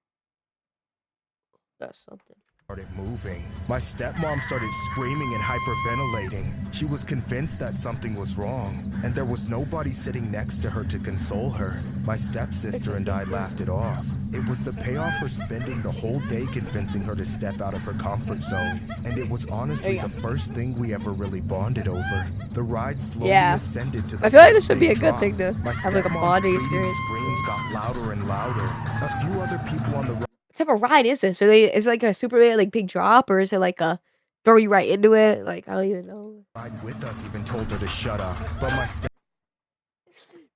That's something. started moving, my stepmom started screaming and hyperventilating. She was convinced that something was wrong, and there was nobody sitting next to her to console her. My stepsister and I laughed it off. It was the payoff for spending the whole day convincing her to step out of her comfort zone, and it was honestly the first thing we ever really bonded over. The ride slowly ascended to the I feel like first this would be big a good drop. thing to My have like a stepmom's bonding pleading experience. screams got louder and louder. A few other people on the What type of ride is this? Is it like a Superman like big drop, or is it like a throw you right into it? Like, I don't even know. ride with us even told her to shut up, but my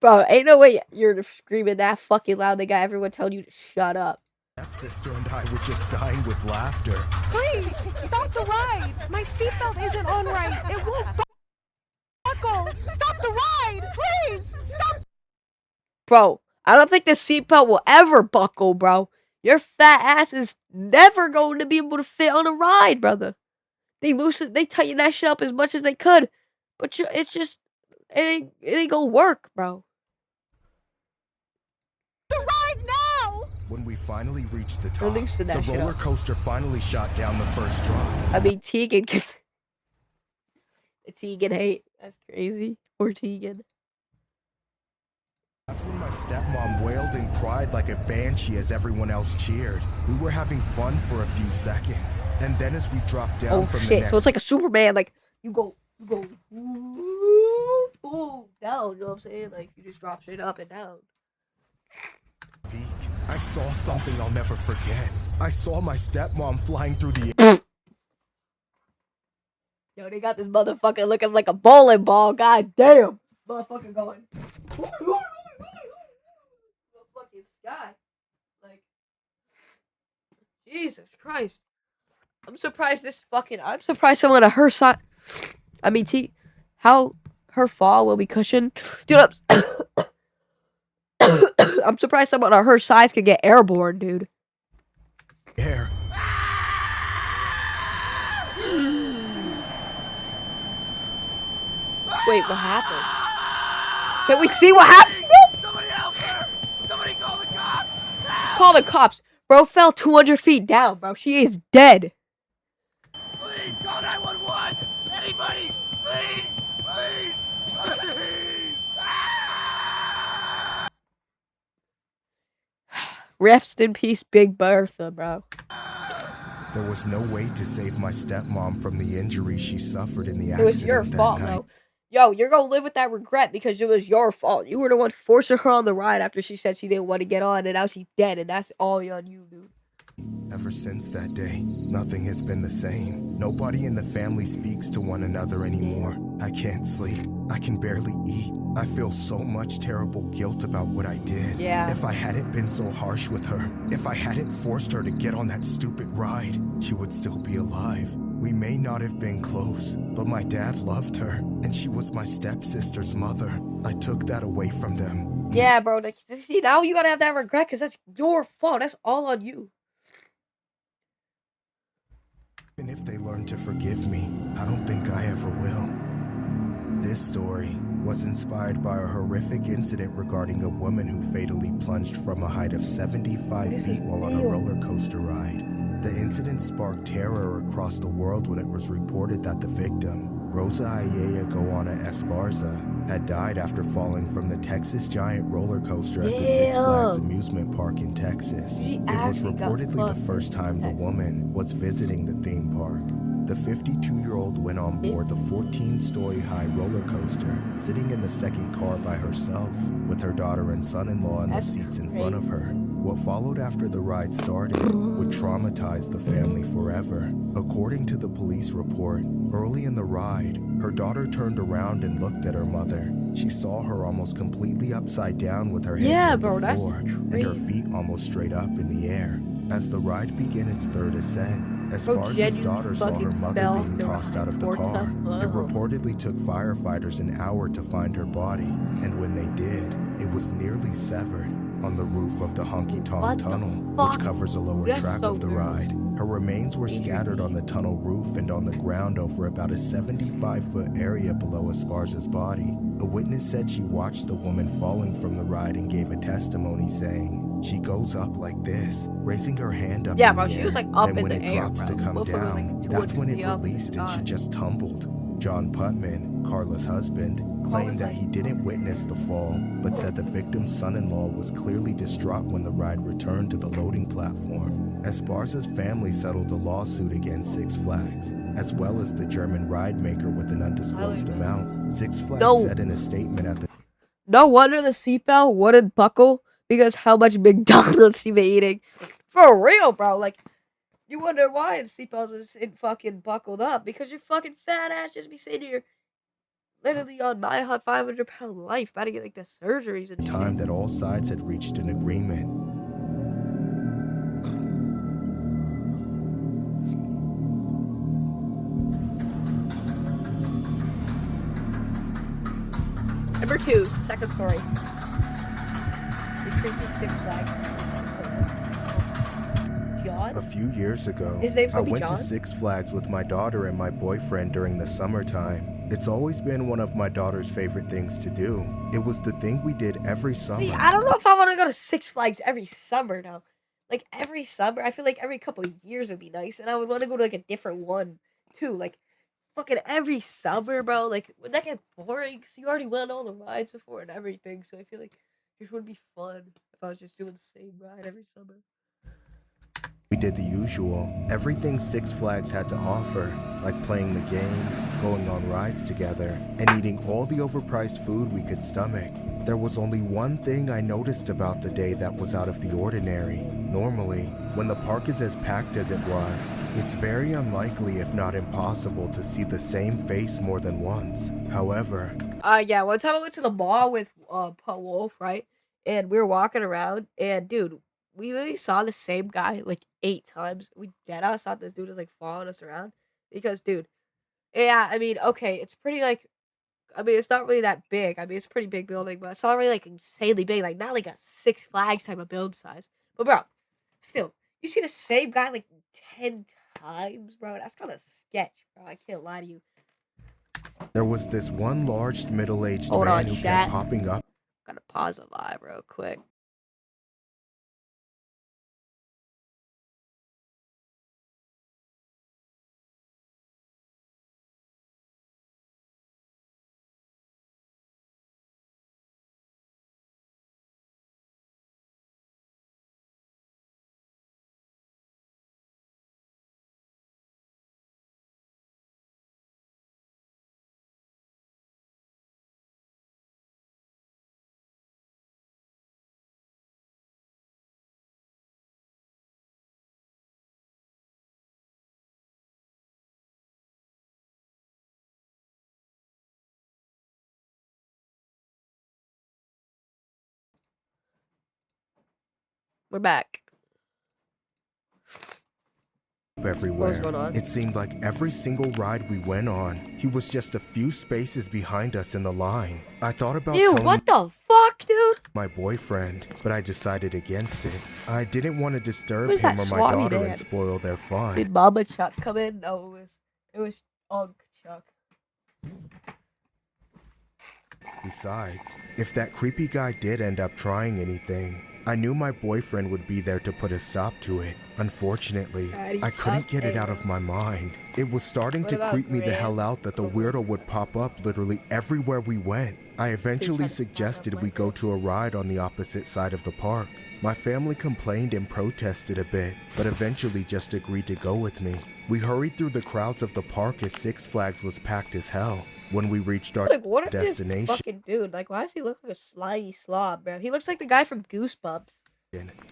Bro, ain't no way you're screaming that fucking loud. They got everyone telling you to shut up. stepsister and I were just dying with laughter. Please, stop the ride. My seatbelt isn't on right. It won't buckle. Stop the ride. Please, stop. Bro, I don't think the seatbelt will ever buckle, bro. Your fat ass is never going to be able to fit on a ride, brother. They tighten that shit up as much as they could, but it's just it ain't gonna work, bro. The ride now. When we finally reached the top, Loosen that the shit roller up. coaster finally shot down the first drop. I mean, Tegan can. Tegan hate. That's crazy. Or Tegan. That's when my stepmom wailed and cried like a banshee as everyone else cheered. We were having fun for a few seconds, and then as we dropped down Oh from the shit! next So it's like a Superman. Like you go, ooh, down. You know what I'm saying? Like you just drop straight up and down. peak, I saw something I'll never forget. I saw my stepmom flying through the air. Yo, they got this motherfucker looking like a bowling ball. God damn. Motherfucker going. The fucking sky. Like, Jesus Christ. I'm surprised someone at her side. I mean, how her fall will be cushioned. Dude, I'm surprised someone of her size could get airborne, dude. Air. Wait, what happened? Can we see what happened? Somebody help her! Somebody call the cops! Help! Call the cops. Bro fell 200 feet down, bro. She is dead. Please call 911! Anybody! Please! Please! Please! Ah! Rest in peace, Big Bertha, bro. There was no way to save my stepmom from the injury she suffered in the It was your accident that fault, night. bro. Yo, you're gonna live with that regret because it was your fault. You were the one forcing her on the ride after she said she didn't want to get on, and now she's dead, and that's all on you, dude. Ever since that day, nothing has been the same. Nobody in the family speaks to one another anymore. I can't sleep. I can barely eat. I feel so much terrible guilt about what I did. Yeah. If I hadn't been so harsh with her, if I hadn't forced her to get on that stupid ride, she would still be alive. We may not have been close, but my dad loved her, and she was my stepsister's mother. I took that away from them. Yeah, bro. Like, see, now you gotta have that regret because that's your fault. That's all on you. And if they learn to forgive me, I don't think I ever will. This story was inspired by a horrific incident regarding a woman who fatally plunged from a height of 75 feet while on a roller coaster ride. The incident sparked terror across the world when it was reported that the victim, Rosa Ayala Goana Esparza, had died after falling from the Texas Giant roller coaster at the Six Flags amusement park in Texas. It was reportedly the first time the woman was visiting the theme park. The 52-year-old went on board the 14-story high roller coaster, sitting in the second car by herself, with her daughter and son-in-law in the seats in front of her. What followed after the ride started would traumatize the family forever. According to the police report, early in the ride, her daughter turned around and looked at her mother. She saw her almost completely upside down with her head near the floor and her feet almost straight up in the air. As the ride began its third ascent, Esparza's daughter saw her mother being tossed out of the car. It reportedly took firefighters an hour to find her body, and when they did, it was nearly severed on the roof of the Honky Tonk Tunnel, which covers a lower track of the ride. Her remains were scattered on the tunnel roof and on the ground over about a 75-foot area below Esparza's body. A witness said she watched the woman falling from the ride and gave a testimony saying, "She goes up like this, raising her hand up in the air. She was like up then in when the it air, drops bro. to come Motherfucker was, down, like, that's when it 200 feet up in the released and she sky." just tumbled." John Putman, Carla's husband, claimed that he didn't witness the fall, but said the victim's son-in-law was clearly distraught when the ride returned to the loading platform. Esparza's family settled a lawsuit against Six Flags, as well as the German ride maker with an undisclosed amount. Six Flags said in a statement at the No wonder the seatbelt wouldn't buckle because how much McDonald's she been eating. For real, bro. Like, you wonder why the seatbelt isn't fucking buckled up because your fucking fat ass just be sitting here literally on my 500-pound life about to get like the surgeries and time that all sides had reached an agreement. Number 2, second story. The creepy Six Flags. John? A few years ago, His name's I gonna be went to John? Six Flags with my daughter and my boyfriend during the summertime. It's always been one of my daughter's favorite things to do. It was the thing we did every summer. See, I don't know if I want to go to Six Flags every summer now. Like, every summer, I feel like every couple of years would be nice, and I would want to go to, like, a different one, too. Like, fucking every summer, bro. Like, would that get boring? Because you already went on all the rides before and everything, so I feel like this would be fun if I was just doing the same ride every summer. We did the usual, everything Six Flags had to offer, like playing the games, going on rides together, and eating all the overpriced food we could stomach. There was only one thing I noticed about the day that was out of the ordinary. Normally, when the park is as packed as it was, it's very unlikely, if not impossible, to see the same face more than once. However, yeah, one time I went to the mall with Wolf, right? And we were walking around, and dude, we literally saw the same guy like 8 times. We deadass thought this dude was like following us around because, dude, yeah, I mean, okay, it's pretty like, I mean, it's not really that big. I mean, it's a pretty big building, but it's not really like insanely big, like not like a Six Flags type of build size. But bro, still, you see the same guy like 10 times, bro. That's kind of sketch, bro. I can't lie to you. there was this one large middle-aged Hold man on, who chat. kept popping up. Gotta pause it live real quick. We're back. Everywhere. What's going on? It seemed like every single ride we went on, he was just a few spaces behind us in the line. I thought about Ew, telling what the fuck, dude? my boyfriend, but I decided against it. I didn't want to disturb Who's him that or my Swami daughter man? and spoil their fun. Did Mama Chuck come in? No, it was Unc Chuck. Besides, if that creepy guy did end up trying anything, I knew my boyfriend would be there to put a stop to it. Unfortunately, I couldn't get it out of my mind. It was starting to creep me the hell out that the weirdo would pop up literally everywhere we went. I eventually suggested we go to a ride on the opposite side of the park. My family complained and protested a bit, but eventually just agreed to go with me. We hurried through the crowds of the park as Six Flags was packed as hell. When we reached our Like, what is destination, this fucking dude? Like, why does he look like a slimy slob, bro? He looks like the guy from Goosebumps.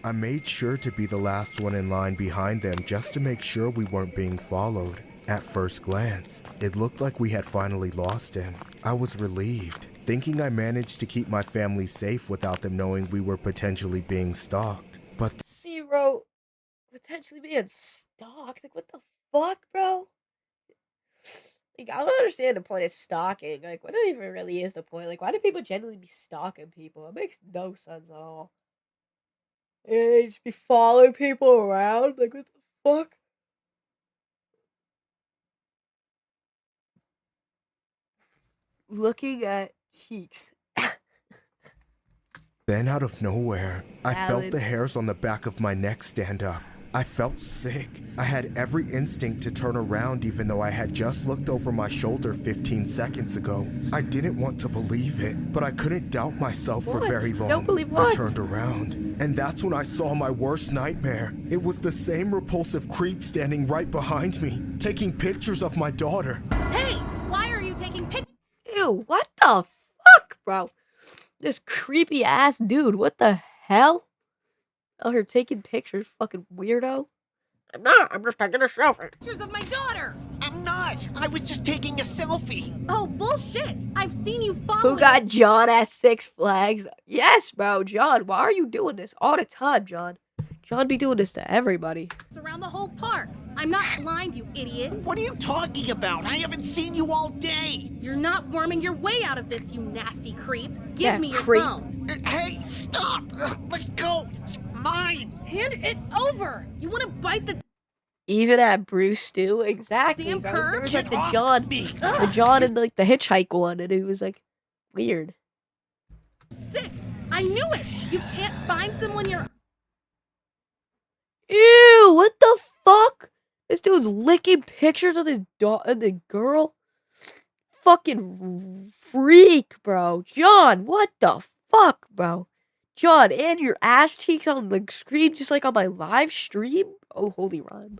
I made sure to be the last one in line behind them just to make sure we weren't being followed. At first glance, it looked like we had finally lost him. I was relieved, thinking I managed to keep my family safe without them knowing we were potentially being stalked. But Zero potentially being stalked. Like, what the fuck, bro? Like, I don't understand the point of stalking. Like, what even really is the point? Like, why do people generally be stalking people? It makes no sense at all. They just be following people around? Like, what the fuck? Looking at cheeks. then out of nowhere, I felt Valid. the hairs on the back of my neck stand up. I felt sick. I had every instinct to turn around even though I had just looked over my shoulder 15 seconds ago. I didn't want to believe it, but I couldn't doubt myself for What? very long. Don't believe I what? turned around, and that's when I saw my worst nightmare. It was the same repulsive creep standing right behind me, taking pictures of my daughter. Hey, why are you taking pictures? Ew, what the fuck, bro? This creepy ass dude, what the hell? Out here taking pictures, fucking weirdo. I'm not, I'm just taking a selfie. Of my daughter? I'm not. I was just taking a selfie. Oh, bullshit. I've seen you following. Who got John at Six Flags? Yes, bro, John, why are you doing this all the time, John? John be doing this to everybody. around the whole park. I'm not blind, you idiot. What are you talking about? I haven't seen you all day. You're not worming your way out of this, you nasty creep. Give Yeah, me your creep. phone. Hey, stop! Let go! It's mine! Hand it over. You want to bite the Even at Bruce too, exactly. Damn Bro. perv. There was Get like the off John, me! the John and like the hitchhike one, and it was like weird. sick? I knew it. You can't find someone you're. Ew! What the fuck? This dude's licking pictures of his of the girl. Fucking freak, bro. John, what the fuck, bro? John, and your ass cheeks on the screen, just like on my live stream. Oh, holy rhyme.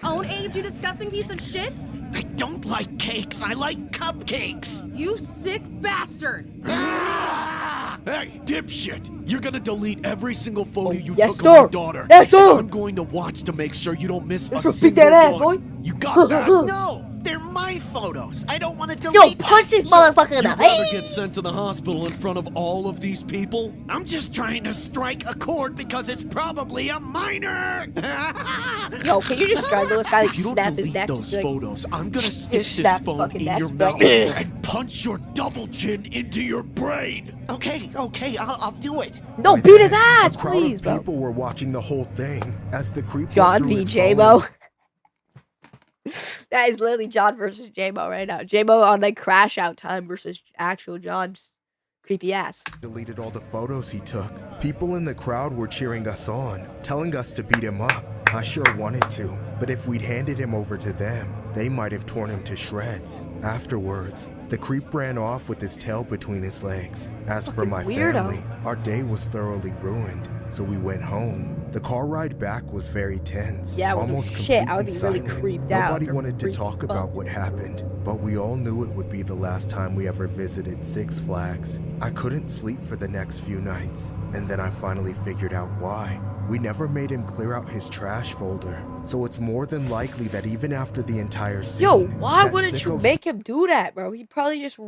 Own age, you disgusting piece of shit? I don't like cakes. I like cupcakes. You sick bastard. Ah! Hey, dipshit! You're gonna delete every single photo you yes, took sir. of my daughter. Yes, sir. I'm going to watch to make sure you don't miss Let's a go beat single that ass, one. boy. You got that? No, they're my photos. I don't want to delete Yo, them. punch this So, motherfucker in you'd the rather face. get sent to the hospital in front of all of these people? I'm just trying to strike a chord because it's probably a minor. Yo, can you just strangle this guy, like If you don't snap his delete neck? those Like, photos, I'm gonna stick just this snap phone fucking in neck, your bro. mouth and punch your double chin into your brain. Okay, I'll do it. No, By beat his then, ass, a crowd please, of bro. people were watching the whole thing as the creep John went through v. his J-Mo. phone. That is literally John versus J-Mo right now. J-Mo on like crash out time versus actual John's creepy ass. Deleted all the photos he took. People in the crowd were cheering us on, telling us to beat him up. I sure wanted to, but if we'd handed him over to them, they might have torn him to shreds. Afterwards, the creep ran off with his tail between his legs. As for Fucking my weirdo. family, our day was thoroughly ruined, so we went home. The car ride back was very tense, Yeah, well, almost shit, I would completely be really silent. creeped out Nobody or wanted to freaked talk fuck. about what happened, but we all knew it would be the last time we ever visited Six Flags. I couldn't sleep for the next few nights, and then I finally figured out why. We never made him clear out his trash folder, so it's more than likely that even after the entire scene, Yo, why that wouldn't you sicko make him do that, bro? He probably just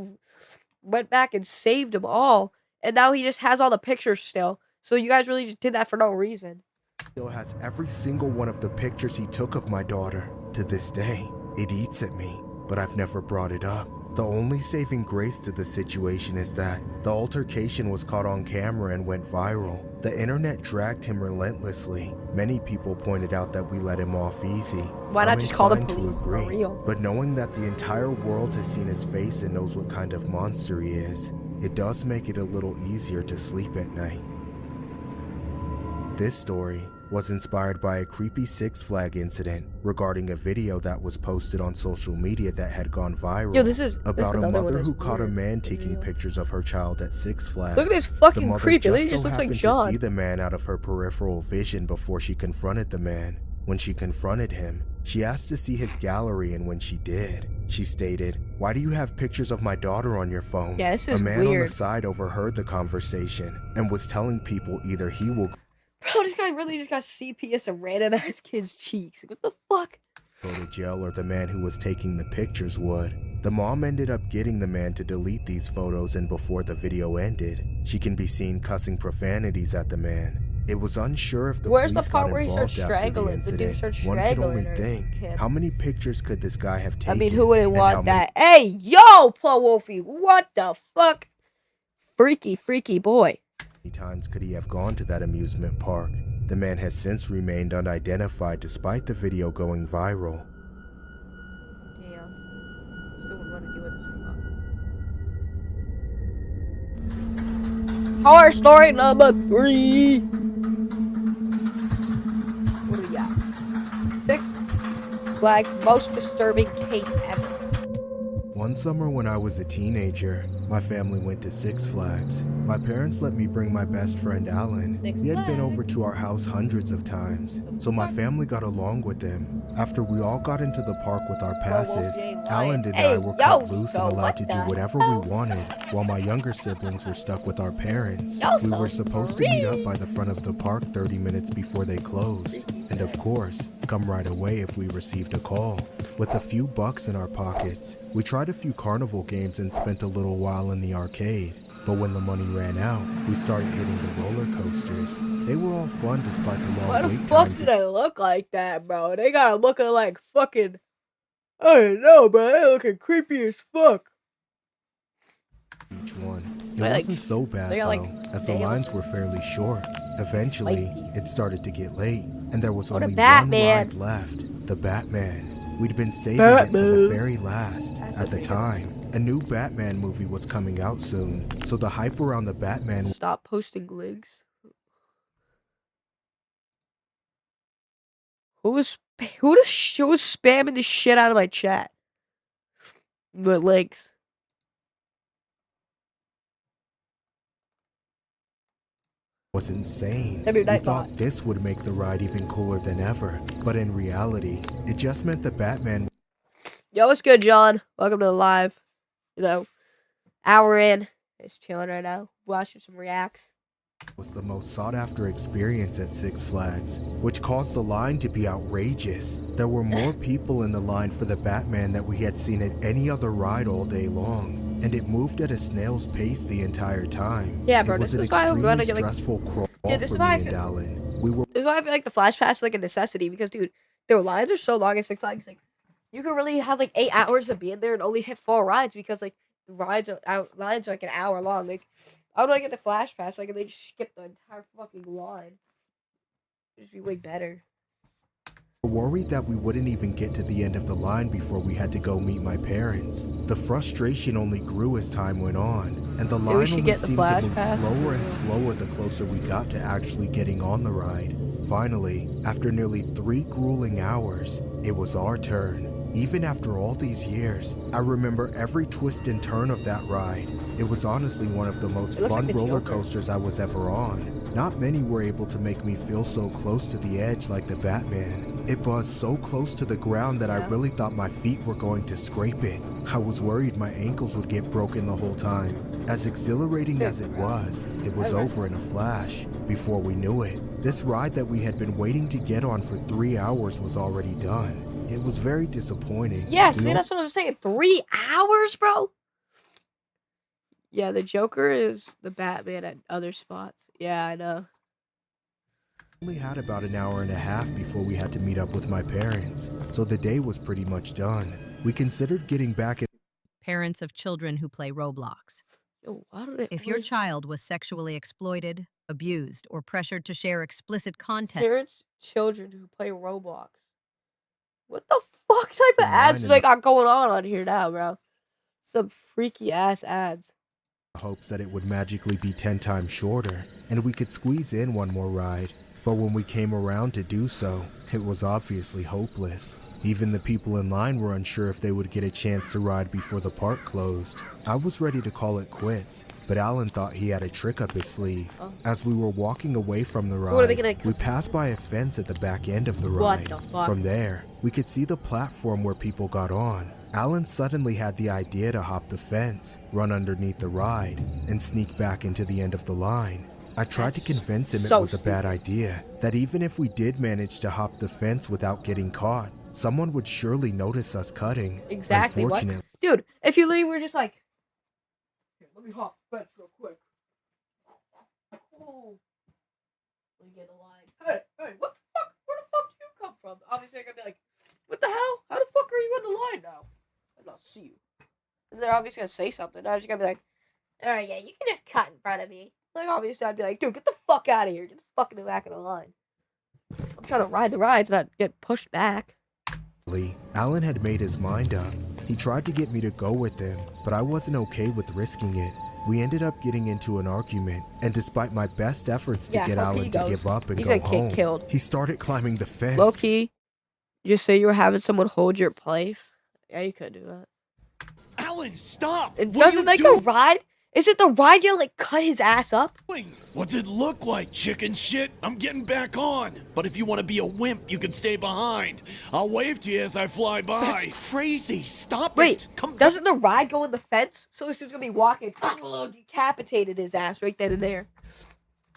went back and saved them all, and now he just has all the pictures still. So you guys really just did that for no reason. still has every single one of the pictures he took of my daughter. To this day, it eats at me, but I've never brought it up. The only saving grace to the situation is that the altercation was caught on camera and went viral. The internet dragged him relentlessly. Many people pointed out that we let him off easy. Why not I'm just call the inclined police to for agree, real? but knowing that the entire world has seen his face and knows what kind of monster he is, it does make it a little easier to sleep at night. This story was inspired by a creepy Six Flag incident regarding a video that was posted on social media that had gone viral. Yo, this is about a another one mother that's who caught a weird. man taking pictures of her child at Six Flags. Look at this The fucking mother creepy. Lady just just so looks like happened John. to see the man out of her peripheral vision before she confronted the man. When she confronted him, she asked to see his gallery, and when she did, she stated, "Why do you have pictures of my daughter on your phone?" Yeah, this A is man on the weird. side overheard the conversation and was telling people either he will Bro, this guy really just got CP of some random ass kid's cheeks. What the fuck? go to jail or the man who was taking the pictures would. The mom ended up getting the man to delete these photos, and before the video ended, she can be seen cussing profanities at the man. It was unsure if the Where's the police part got where he starts involved after the strangling? The dude incident. starts One could strangling only her- think, him. how many pictures could this guy have I taken? mean, who wouldn't and how want many that? Hey, yo, Paul Wolfie, what the fuck? Freaky, freaky boy. times could he have gone to that amusement park? The man has since remained unidentified despite the video going viral. Damn. Still wouldn't want to do this. Horror story number 3. What do we got? 6 Flags most disturbing case ever. One summer when I was a teenager, my family went to Six Flags. My parents let me bring my best friend Alan. Six He had been Flags. over to our house hundreds of times, so my family got along with him. After we all got into the park with our passes, Alan and I were cut loose and allowed to do whatever we wanted, while my younger siblings were stuck with our parents. Y'all We so were supposed to meet up free. by the front of the park 30 minutes before they closed, and of course, come right away if we received a call. With a few bucks in our pockets, we tried a few carnival games and spent a little while in the arcade. But when the money ran out, we started hitting the roller coasters. They were all fun despite the long Why the wait fuck times do they look like that, bro? They gotta look like fucking. I don't know, bro. They looking creepy as fuck. each one. It Wait, like, wasn't so bad they got, though, like, as the nails. lines were fairly short. Eventually, Spiky. it started to get late, and there was Oh, the only one Batman. ride left, the Batman. We'd been saving it for the Batman. very last. That's At what the they do. time, a new Batman movie was coming out soon, so the hype around the Batman Stop posting links. Who was spamming the shit out of my chat with links? was insane. Every We night thought bot. this would make the ride even cooler than ever, but in reality, it just meant the Batman Yo, what's good, John? Welcome to the live. You know, hour in. Just chilling right now. watching some reacts. Was the most sought-after experience at Six Flags, which caused the line to be outrageous. There were more people in the line for the Batman that we had seen at any other ride all day long, and it moved at a snail's pace the entire time. Yeah, bro, it was this an is why I was extremely get, like, stressful crawl this for is why I me and feel- Alan. We were This is why I feel like the Flash Pass is like a necessity because, dude, their lines are so long at Six Flags. Like, you could really have like 8 hours of being there and only hit 4 rides because like the lines are like an hour long. Like, I would like get the Flash Pass so I could like just skip the entire fucking line. It'd just be way better. worried that we wouldn't even get to the end of the line before we had to go meet my parents. The frustration only grew as time went on, and the line only seemed to move slower and slower the closer we got to actually getting on the ride. Finally, after nearly 3 grueling hours, it was our turn. Even after all these years, I remember every twist and turn of that ride. It was honestly one of the most fun roller coasters I was ever on. Not many were able to make me feel so close to the edge like the Batman. It buzzed so close to the ground that I really thought my feet were going to scrape it. I was worried my ankles would get broken the whole time. As exhilarating as it was over in a flash. Before we knew it, this ride that we had been waiting to get on for 3 hours was already done. It was very disappointing. Yeah, see, that's what I'm saying. 3 hours, bro? Yeah, the Joker is the Batman at other spots. Yeah, I know. We only had about an hour and a half before we had to meet up with my parents, so the day was pretty much done. We considered getting back at Parents of children who play Roblox. Yo, why do they If your child was sexually exploited, abused, or pressured to share explicit content, parents, children who play Roblox. What the fuck type of ads do they got going on here now, bro? Some freaky ass ads. Hopes that it would magically be 10 times shorter, and we could squeeze in one more ride. But when we came around to do so, it was obviously hopeless. Even the people in line were unsure if they would get a chance to ride before the park closed. I was ready to call it quits, but Alan thought he had a trick up his sleeve. As we were walking away from the ride, we passed by a fence at the back end of the ride. From there, we could see the platform where people got on. Alan suddenly had the idea to hop the fence, run underneath the ride, and sneak back into the end of the line. I tried to convince him it was a bad idea, that even if we did manage to hop the fence without getting caught, someone would surely notice us cutting. Exactly. Unfortunately, what? Dude, if you leave, we're just like, here, let me hop the fence real quick. Oh. Let me get in the line. Hey, what the fuck? Where the fuck do you come from? Obviously, I'm gonna be like, what the hell? How the fuck are you in the line now? I don't see you. And they're obviously gonna say something. I'm just gonna be like, alright, yeah, you can just cut in front of me. Like, obviously, I'd be like, dude, get the fuck out of here. Get the fuck in the back of the line. I'm trying to ride the rides, not get pushed back. Alan had made his mind up. He tried to get me to go with him, but I wasn't okay with risking it. We ended up getting into an argument, and despite my best efforts to get Alan to give up and go home, he started climbing the fence. Low-key, just say you were having someone hold your place. Yeah, you could do that. Alan, stop! It doesn't like the ride. Is it the ride you like cut his ass up? What's it look like, chicken shit? I'm getting back on. But if you want to be a wimp, you can stay behind. I'll wave to you as I fly by. That's crazy. Stop it. Wait, doesn't the ride go in the fence? So this dude's gonna be walking, decapitated his ass right then and there.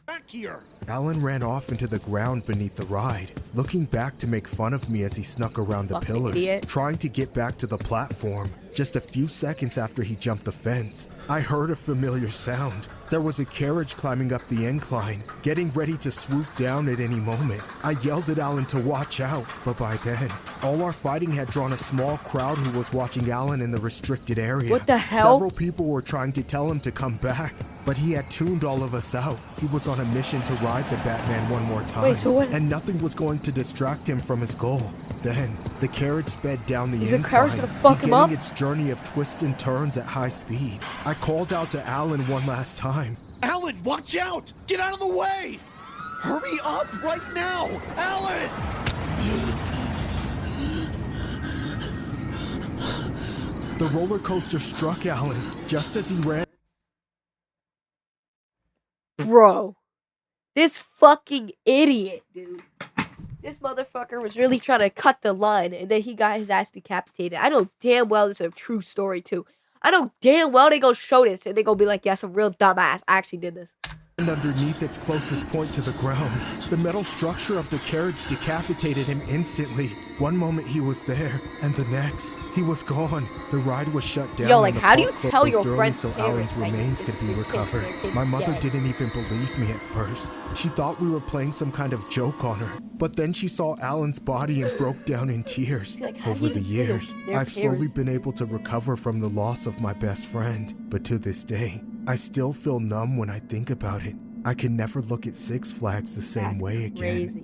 Back here. Alan ran off into the ground beneath the ride, looking back to make fun of me as he snuck around the pillars, trying to get back to the platform. Just a few seconds after he jumped the fence, I heard a familiar sound. There was a carriage climbing up the incline, getting ready to swoop down at any moment. I yelled at Alan to watch out, but by then, all our fighting had drawn a small crowd who was watching Alan in the restricted area. What the hell? Several people were trying to tell him to come back, but he had tuned all of us out. He was on a mission to ride the Batman one more time, and nothing was going to distract him from his goal. Then, the carriage sped down the incline, beginning its journey of twists and turns at high speed. I called out to Alan one last time. Alan, watch out! Get out of the way! Hurry up right now! Alan! The roller coaster struck Alan just as he ran. Bro, this fucking idiot, dude. This motherfucker was really trying to cut the line, and then he got his ass decapitated. I know damn well this is a true story, too. I know damn well they gonna show this and they gonna be like, yeah, some real dumbass. I actually did this. Underneath its closest point to the ground, the metal structure of the carriage decapitated him instantly. One moment he was there, and the next, he was gone. The ride was shut down. Yo, like, and the how do you park tell your closed early friend's so parents Alan's that remains your could be kid's recovered? dead? My mother Dead. didn't even believe me at first. She thought we were playing some kind of joke on her. But then she saw Alan's body and broke down in tears. Like, how do Over you the tell years, their I've slowly parents? been able to recover from the loss of my best friend. But to this day, I still feel numb when I think about it. I can never look at Six Flags the same That's way again. crazy.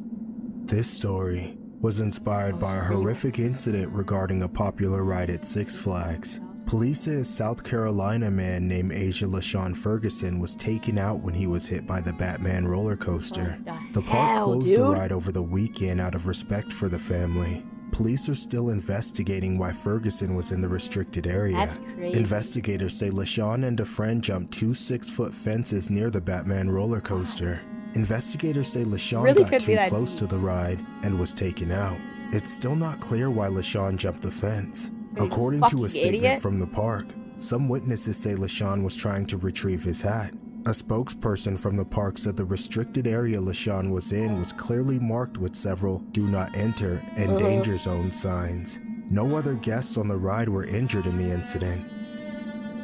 This story was inspired by a horrific incident regarding a popular ride at Six Flags. Police say a South Carolina man named Asia LaShawn Ferguson was taken out when he was hit by the Batman roller coaster. The park hell, closed the dude? ride over the weekend out of respect for the family. Police are still investigating why Ferguson was in the restricted area. That's crazy. Investigators say LaShawn and a friend jumped 2 6-foot fences near the Batman roller coaster. Investigators say LaShawn Really got could be too that close deep. to the ride and was taken out. It's still not clear why LaShawn jumped the fence. You According to a fucking statement idiot. from the park, some witnesses say LaShawn was trying to retrieve his hat. A spokesperson from the park said the restricted area LaShawn was in was clearly marked with several "Do Not Enter" and "Danger Zone" signs. No other guests on the ride were injured in the incident.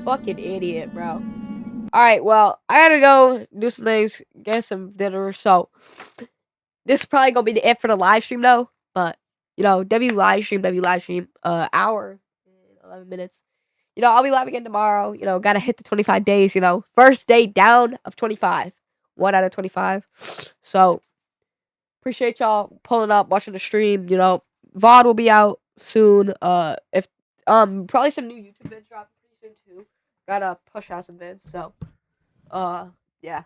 Fucking idiot, bro. Alright, well, I gotta go do some things, get some dinner, so this is probably gonna be the it for the live stream though. But W live stream, hour and 11 minutes. I'll be live again tomorrow. Gotta hit the 25 days, First day down of 25. 1 out of 25. So appreciate y'all pulling up, watching the stream, VOD will be out soon. If probably some new YouTube vids dropping pretty soon too. Gotta push out some vids, so yeah.